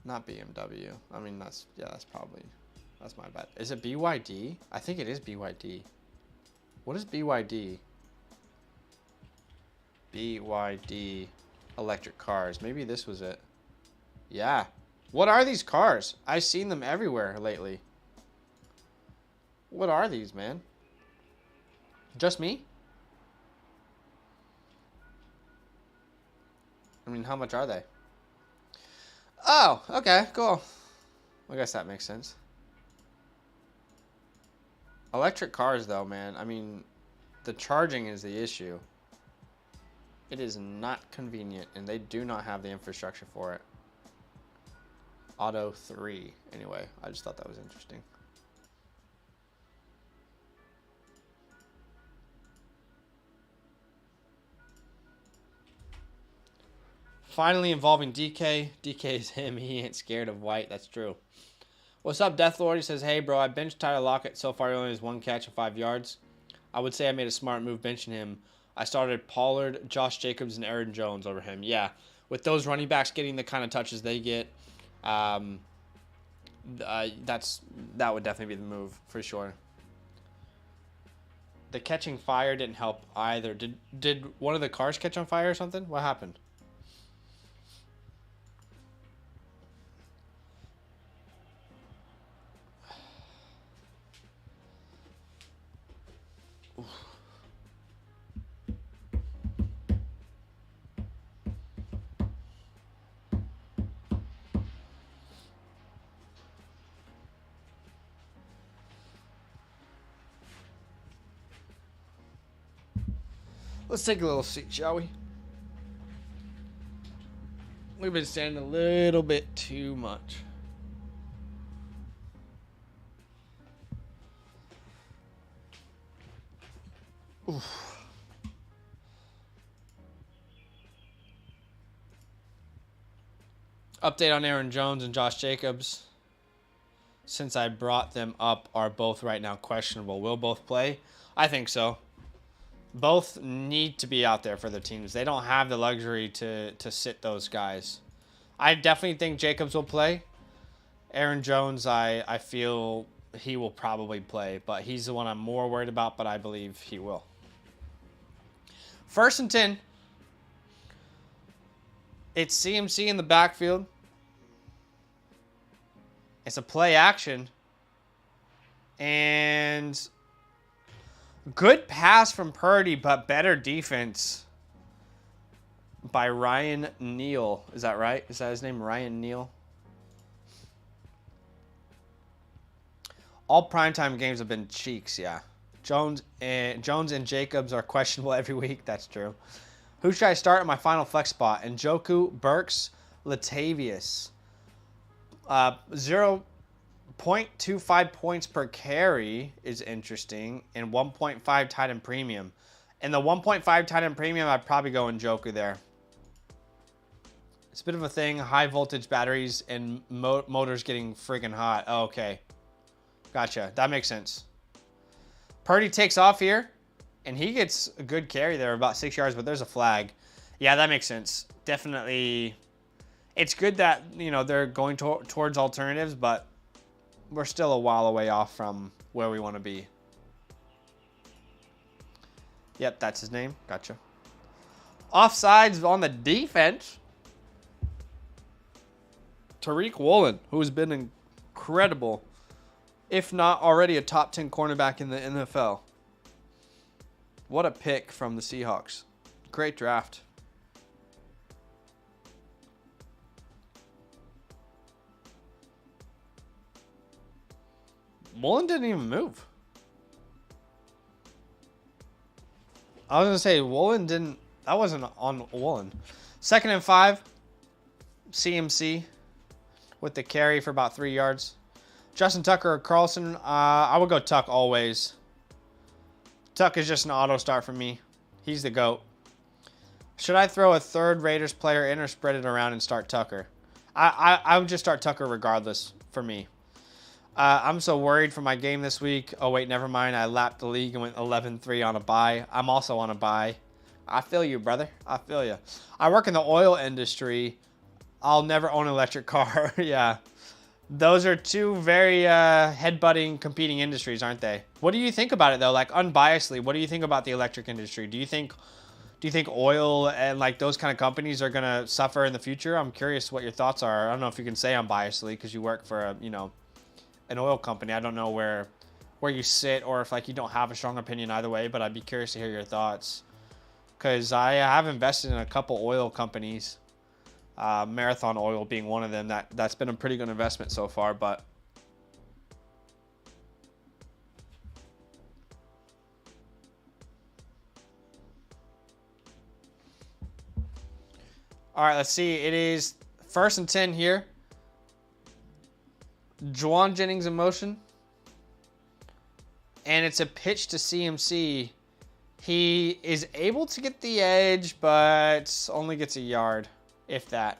Not BMW. I mean, that's my bad. Is it BYD? I think it is BYD. What is BYD? BYD electric cars. Maybe this was it. Yeah. What are these cars? I've seen them everywhere lately. What are these, man? Just me? I mean, how much are they? Oh, okay, cool. I guess that makes sense. Electric cars, though, man. I mean, the charging is the issue. It is not convenient, and they do not have the infrastructure for it. Auto 3. Anyway, I just thought that was interesting. Finally involving DK. DK is him. He ain't scared of white. That's true. What's up, Deathlord? He says, hey, bro, I benched Tyler Lockett. So far, he only has 1 catch and 5 yards. I would say I made a smart move benching him. I started Pollard, Josh Jacobs, and Aaron Jones over him. Yeah, with those running backs getting the kind of touches they get, that would definitely be the move for sure. The catching fire didn't help either. Did one of the cars catch on fire or something? What happened? Let's take a little seat, shall we? We've been standing a little bit too much. Oof. Update on Aaron Jones and Josh Jacobs. Since I brought them up, are both right now questionable. Will both play? I think so. Both need to be out there for their teams. They don't have the luxury to sit those guys. I definitely think Jacobs will play. Aaron Jones, I feel he will probably play, but he's the one I'm more worried about, but I believe he will. 1st and 10. It's CMC in the backfield. It's a play action. And good pass from Purdy, but better defense by Ryan Neal. Is that right? Is that his name, Ryan Neal? All primetime games have been cheeks, yeah. Jones and Jacobs are questionable every week. That's true. Who should I start in my final flex spot? Njoku, Burks, Latavius. 0.25 points per carry is interesting, and 1.5 tight end premium. And the 1.5 tight end premium, I'd probably go Njoku there. It's a bit of a thing. High voltage batteries and motors getting friggin' hot. Oh, okay. Gotcha. That makes sense. Purdy takes off here, and he gets a good carry there, about 6 yards, but there's a flag. Yeah, that makes sense. Definitely, it's good that, you know, they're going towards alternatives, but we're still a while away off from where we want to be. Yep, that's his name. Gotcha. Offsides on the defense. Tariq Woolen, who has been incredible, if not already a top 10 cornerback in the NFL. What a pick from the Seahawks. Great draft. Woolen didn't even move. I was going to say, Woolen didn't... That wasn't on Woolen. 2nd and 5. CMC with the carry for about 3 yards. Justin Tucker or Carlson. I would go Tuck always. Tuck is just an auto start for me. He's the GOAT. Should I throw a third Raiders player in or spread it around and start Tucker? I would just start Tucker regardless for me. I'm so worried for my game this week. Oh, wait, never mind. I lapped the league and went 11-3 on a bye. I'm also on a bye. I feel you, brother. I feel you. I work in the oil industry. I'll never own an electric car. Yeah. Those are two very head-butting competing industries, aren't they? What do you think about it, though? Like, unbiasedly, what do you think about the electric industry? Do you think oil and, like, those kind of companies are going to suffer in the future? I'm curious what your thoughts are. I don't know if you can say unbiasedly because you work for, an oil company. I don't know where you sit or if, like, you don't have a strong opinion either way, but I'd be curious to hear your thoughts. Because I have invested in a couple oil companies. Marathon Oil being one of them. That's been a pretty good investment so far, but all right, let's see. It is 1st and 10 here. Juwan Jennings in motion. And it's a pitch to CMC. He is able to get the edge, but only gets a yard. If that.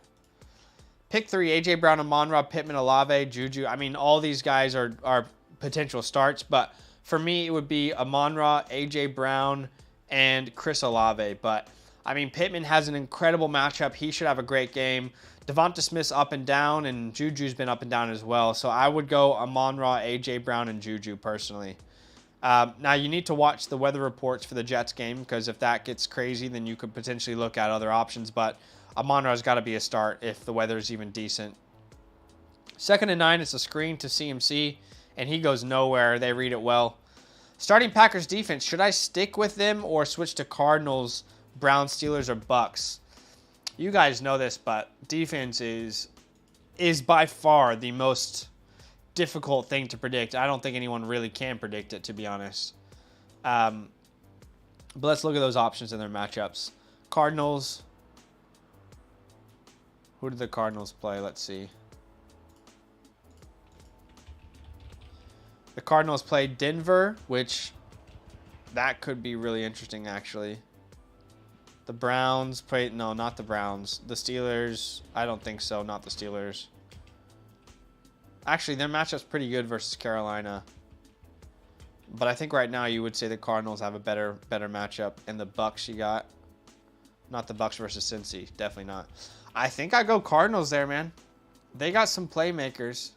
Pick 3, A.J. Brown, Amon-Ra, Pittman, Olave, Juju. I mean, all these guys are potential starts, but for me, it would be Amon-Ra, A.J. Brown, and Chris Olave. But, I mean, Pittman has an incredible matchup. He should have a great game. Devonta Smith's up and down, and Juju's been up and down as well. So I would go Amon-Ra, A.J. Brown, and Juju personally. Now, you need to watch the weather reports for the Jets game, because if that gets crazy, then you could potentially look at other options, but Amon-Ra's got to be a start if the weather's even decent. 2nd and 9, it's a screen to CMC, and he goes nowhere. They read it well. Starting Packers defense, should I stick with them or switch to Cardinals, Browns, Steelers, or Bucks? You guys know this, but defense is by far the most difficult thing to predict. I don't think anyone really can predict it, to be honest. But let's look at those options in their matchups. Cardinals. Who did the Cardinals play? Let's see. The Cardinals played Denver, which that could be really interesting, actually. The Browns played... No, not the Browns. The Steelers... I don't think so. Not the Steelers. Actually, their matchup's pretty good versus Carolina. But I think right now you would say the Cardinals have a better matchup. And the Bucks you got... Not the Bucks versus Cincy. Definitely not. I think I go Cardinals there, man. They got some playmakers.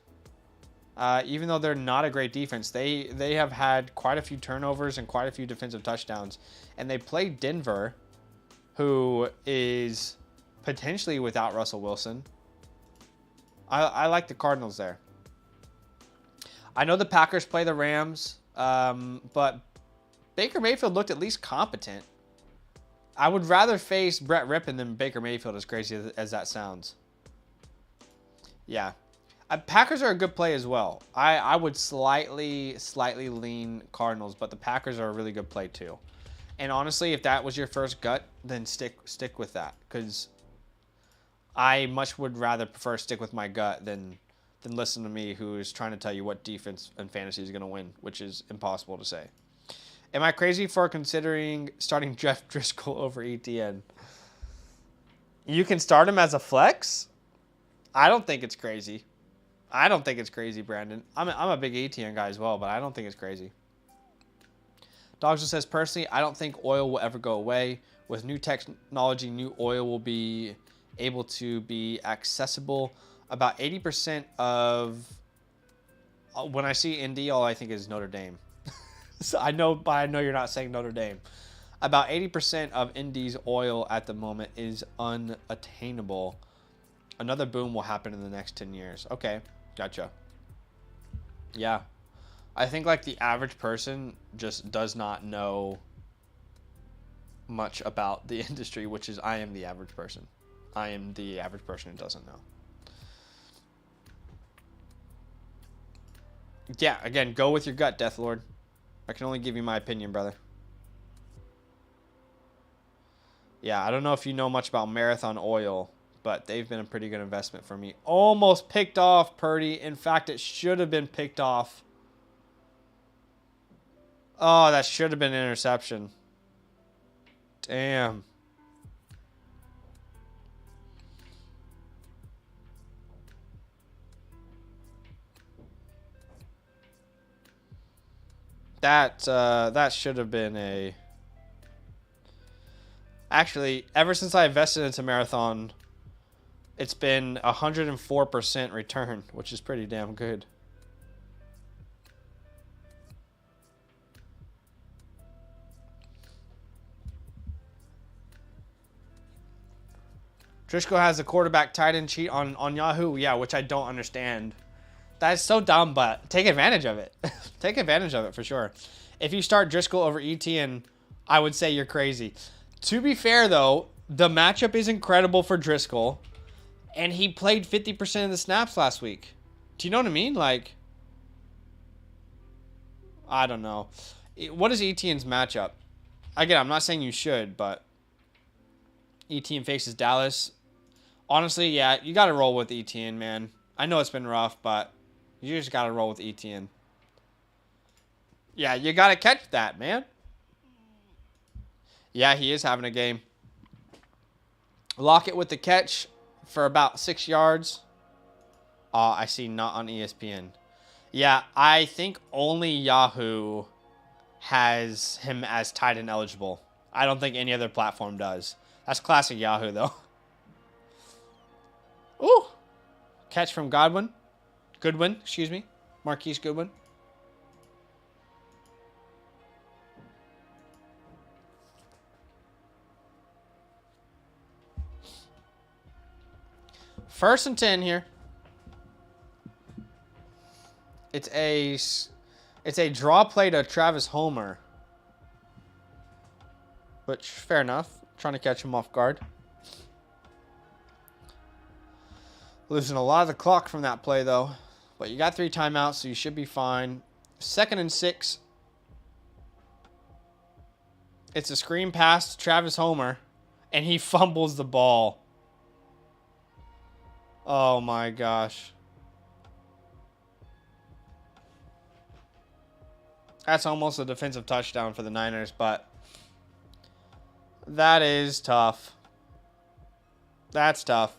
Even though they're not a great defense, they have had quite a few turnovers and quite a few defensive touchdowns. And they played Denver, who is potentially without Russell Wilson. I like the Cardinals there. I know the Packers play the Rams, but Baker Mayfield looked at least competent. I would rather face Brett Rippon than Baker Mayfield, as crazy as that sounds. Yeah. Packers are a good play as well. I would slightly lean Cardinals, but the Packers are a really good play too. And honestly, if that was your first gut, then stick with that. Because I much would rather prefer stick with my gut than listen to me who is trying to tell you what defense and fantasy is going to win, which is impossible to say. Am I crazy for considering starting Jeff Driscoll over ETN? You can start him as a flex? I don't think it's crazy. I don't think it's crazy, Brandon. I'm a big ETN guy as well, but I don't think it's crazy. Dogson says, personally, I don't think oil will ever go away. With new technology, new oil will be able to be accessible. About 80% of... When I see Indy, all I think is Notre Dame. So I know you're not saying Notre Dame. About 80% of Indy's oil at the moment is unattainable. Another boom will happen in the next 10 years. Okay, gotcha. Yeah. I think like the average person just does not know much about the industry, which is I am the average person. I am the average person who doesn't know. Yeah, again, go with your gut, Deathlord. I can only give you my opinion, brother. Yeah, I don't know if you know much about Marathon Oil, but they've been a pretty good investment for me. Almost picked off, Purdy. In fact, it should have been picked off. Oh, that should have been an interception. Damn. That should have been a... Actually, ever since I invested into Marathon, it's been 104% return, which is pretty damn good. Driscoll has a quarterback tight end cheat on Yahoo. Yeah, which I don't understand. That is so dumb, but take advantage of it. Take advantage of it for sure. If you start Driscoll over Etienne, I would say you're crazy. To be fair, though, the matchup is incredible for Driscoll, and he played 50% of the snaps last week. Do you know what I mean? Like, I don't know. What is Etienne's matchup? Again, I'm not saying you should, but Etienne faces Dallas. Honestly, yeah, you got to roll with Etienne, man. I know it's been rough, but you just got to roll with Etienne. Yeah, you got to catch that, man. Yeah, he is having a game. Lockett with the catch for about 6 yards. I see not on ESPN. Yeah, I think only Yahoo has him as tight end eligible. I don't think any other platform does. That's classic Yahoo, though. Ooh. Catch from Goodwin, excuse me. Marquise Goodwin. First and 10 here. It's a draw play to Travis Homer. Which, fair enough. Trying to catch him off guard. Losing a lot of the clock from that play, though. But you got 3 timeouts, so you should be fine. 2nd and 6. It's a screen pass to Travis Homer, and he fumbles the ball. Oh, my gosh. That's almost a defensive touchdown for the Niners, but that is tough. That's tough.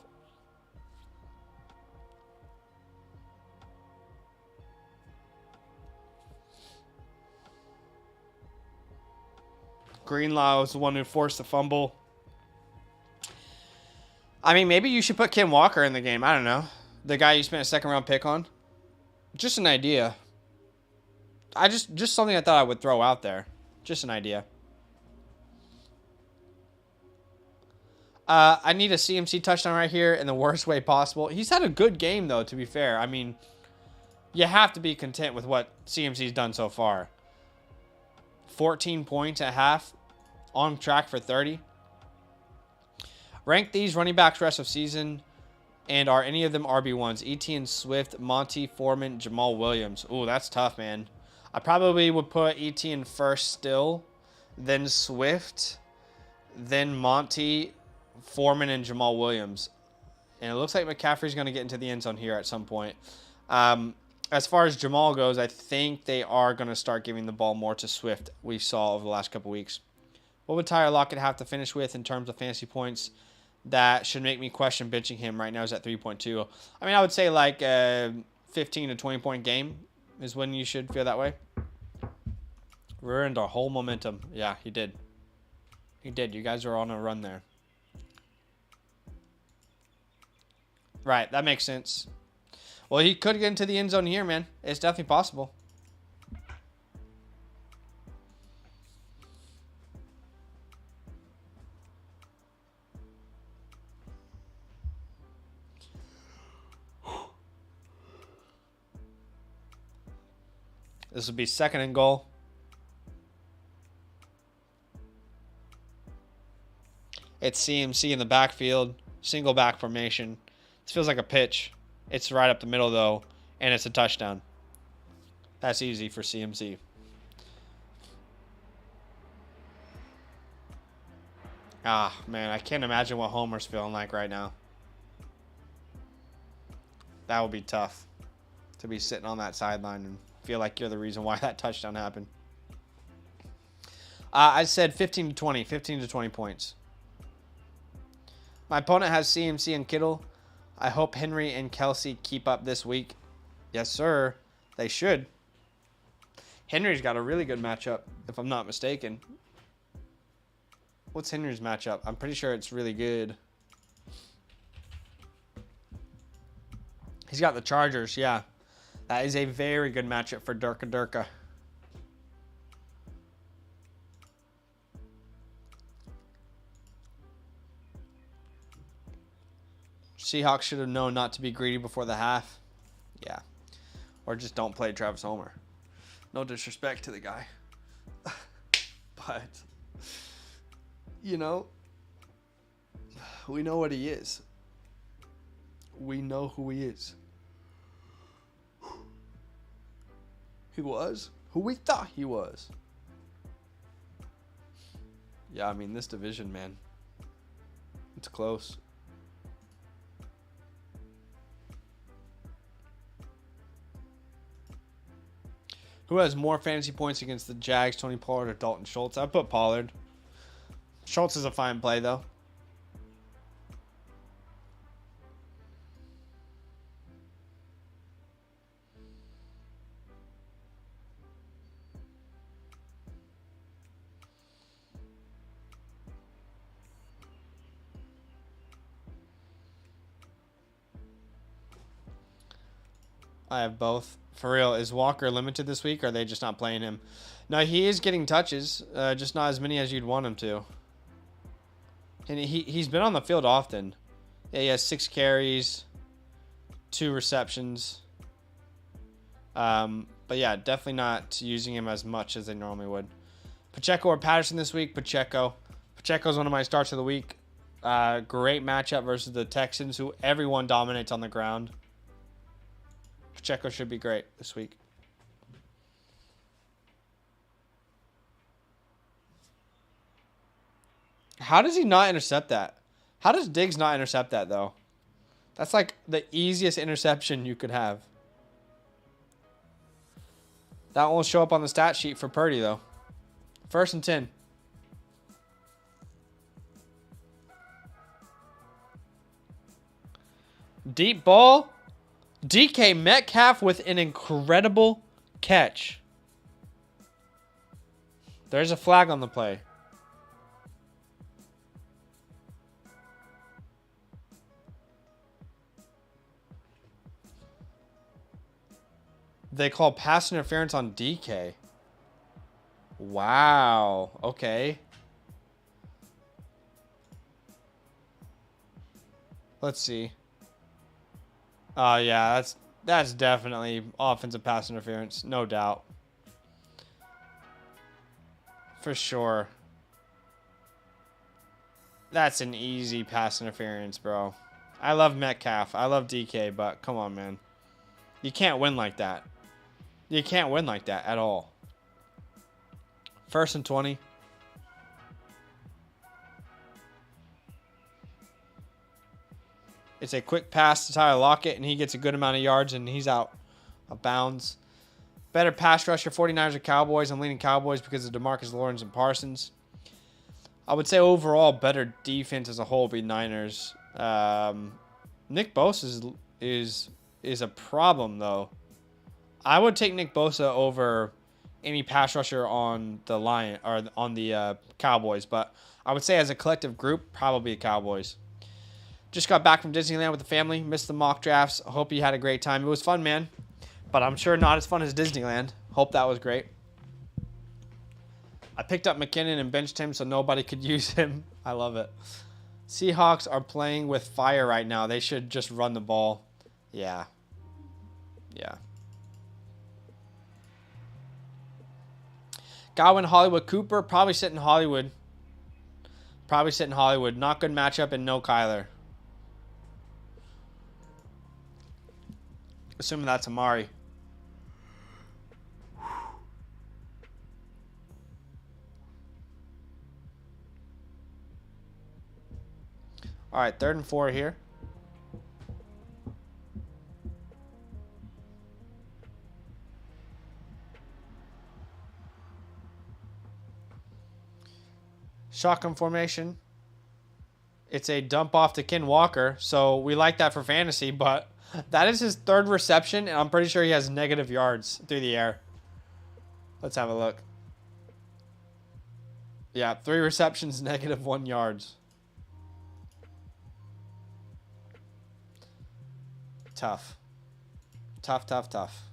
Greenlaw was the one who forced the fumble. I mean, maybe you should put Ken Walker in the game. I don't know. The guy you spent a 2nd-round pick on. Just an idea. Just something I thought I would throw out there. Just an idea. I need a CMC touchdown right here in the worst way possible. He's had a good game, though, to be fair. I mean, you have to be content with what CMC's done so far. 14 points at half. On track for 30. Rank these running backs rest of season, and are any of them RB1s? Etienne, Swift, Monty, Foreman, Jamal Williams. Ooh, that's tough, man. I probably would put Etienne first still, then Swift, then Monty, Foreman, and Jamal Williams. And it looks like McCaffrey's going to get into the end zone here at some point. As far as Jamal goes, I think they are going to start giving the ball more to Swift, we saw over the last couple weeks. What would Tyler Lockett have to finish with in terms of fantasy points that should make me question benching him? Right now he's at 3.2. I mean, I would say like a 15 to 20 point game is when you should feel that way. Ruined our whole momentum. Yeah, he did. He did. You guys are on a run there. Right, that makes sense. Well, he could get into the end zone here, man. It's definitely possible. This will be 2nd and goal. It's CMC in the backfield. Single back formation. This feels like a pitch. It's right up the middle, though, and it's a touchdown. That's easy for CMC. Ah, man, I can't imagine what Homer's feeling like right now. That would be tough to be sitting on that sideline and feel like you're the reason why that touchdown happened. I said 15 to 20. 15 to 20 points. My opponent has CMC and Kittle. I hope Henry and Kelsey keep up this week. Yes, sir. They should. Henry's got a really good matchup, if I'm not mistaken. What's Henry's matchup? I'm pretty sure it's really good. He's got the Chargers, yeah. That is a very good matchup for Durka. Seahawks should have known not to be greedy before the half. Yeah. Or just don't play Travis Homer. No disrespect to the guy. But, you know, we know what he is. We know who he is. He was who we thought he was. Yeah, I mean, this division, man, it's close. Who has more fantasy points against the Jags, Tony Pollard or Dalton Schultz? I put Pollard. Schultz is a fine play, though. I have both. For real, is Walker limited this week, or are they just not playing him? No, he is getting touches, just not as many as you'd want him to. And he's been on the field often. Yeah, he has 6 carries, 2 receptions. But yeah, definitely not using him as much as they normally would. Pacheco or Patterson this week? Pacheco. Pacheco's one of my starts of the week. Great matchup versus the Texans, who everyone dominates on the ground. Pacheco should be great this week. How does he not intercept that? How does Diggs not intercept that, though? That's like the easiest interception you could have. That won't show up on the stat sheet for Purdy, though. 1st and 10. Deep ball. DK Metcalf with an incredible catch. There's a flag on the play. They call pass interference on DK. Wow. Okay. Let's see. Yeah, that's definitely offensive pass interference, no doubt. For sure. That's an easy pass interference, bro. I love Metcalf. I love DK, but come on, man. You can't win like that. You can't win like that at all. 1st and 20. It's a quick pass to Tyler Lockett, and he gets a good amount of yards, and he's out of bounds. Better pass rusher, 49ers or Cowboys. I'm leaning Cowboys because of DeMarcus Lawrence and Parsons. I would say overall better defense as a whole would be Niners. Nick Bosa is a problem, though. I would take Nick Bosa over any pass rusher on the Lion or on the Cowboys, but I would say as a collective group, probably the Cowboys. Just got back from Disneyland with the family. Missed the mock drafts. Hope you had a great time. It was fun, man. But I'm sure not as fun as Disneyland. Hope that was great. I picked up McKinnon and benched him so nobody could use him. I love it. Seahawks are playing with fire right now. They should just run the ball. Yeah. Yeah. Godwin, Hollywood, Cooper. Probably sitting Hollywood. Probably sitting Hollywood. Not good matchup and no Kyler. Assuming that's Amari. All right, 3rd and 4 here. Shotgun formation. It's a dump off to Ken Walker, so we like that for fantasy, but that is his 3rd reception, and I'm pretty sure he has negative yards through the air. Let's have a look. Yeah, 3 receptions, negative 1 yards. Tough. Tough, tough, tough.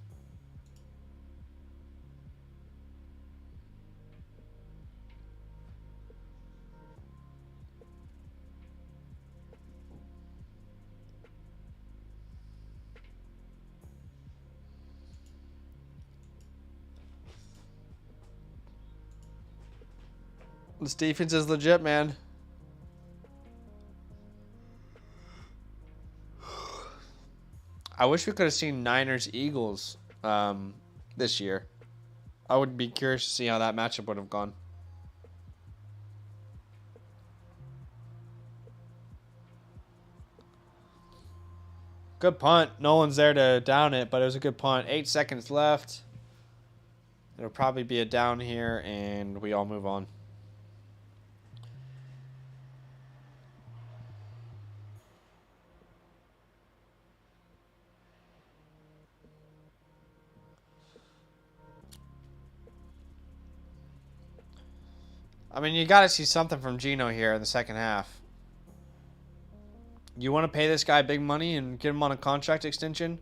This defense is legit, man. I wish we could have seen Niners-Eagles this year. I would be curious to see how that matchup would have gone. Good punt. No one's there to down it, but it was a good punt. 8 seconds left. It'll probably be a down here, and we all move on. I mean, you got to see something from Geno here in the second half. You want to pay this guy big money and get him on a contract extension?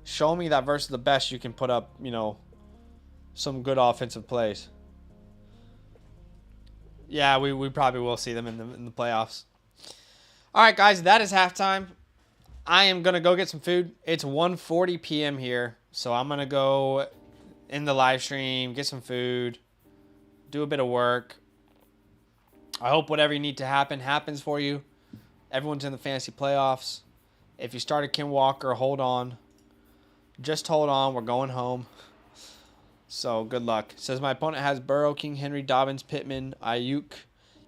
Show me that versus the best you can put up, you know, some good offensive plays. Yeah, we probably will see them in the playoffs. All right, guys, that is halftime. I am going to go get some food. It's 1:40 p.m. here, so I'm going to go in the live stream, get some food, do a bit of work. I hope whatever you need to happen happens for you. Everyone's in the fantasy playoffs. If you started Ken Walker, hold on. Just hold on. We're going home. So, good luck. It says, my opponent has Burrow, King Henry, Dobbins, Pittman, Ayuk,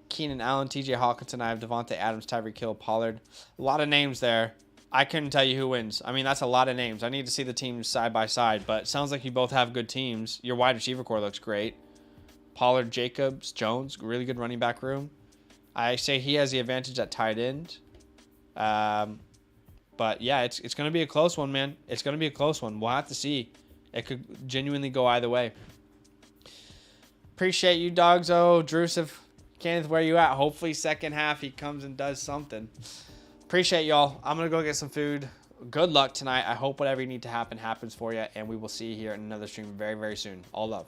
Keenan Allen, TJ Hawkinson. I have Devontae Adams, Tyreek Hill, Pollard. A lot of names there. I couldn't tell you who wins. I mean, that's a lot of names. I need to see the teams side by side, but it sounds like you both have good teams. Your wide receiver core looks great. Pollard, Jacobs, Jones, really good running back room. I say he has the advantage at tight end. But, yeah, it's going to be a close one, man. It's going to be a close one. We'll have to see. It could genuinely go either way. Appreciate you, Dogzo. Drusiv, Kenneth, where you at? Hopefully second half he comes and does something. Appreciate y'all. I'm going to go get some food. Good luck tonight. I hope whatever you need to happen happens for you, and we will see you here in another stream very, very soon. All love.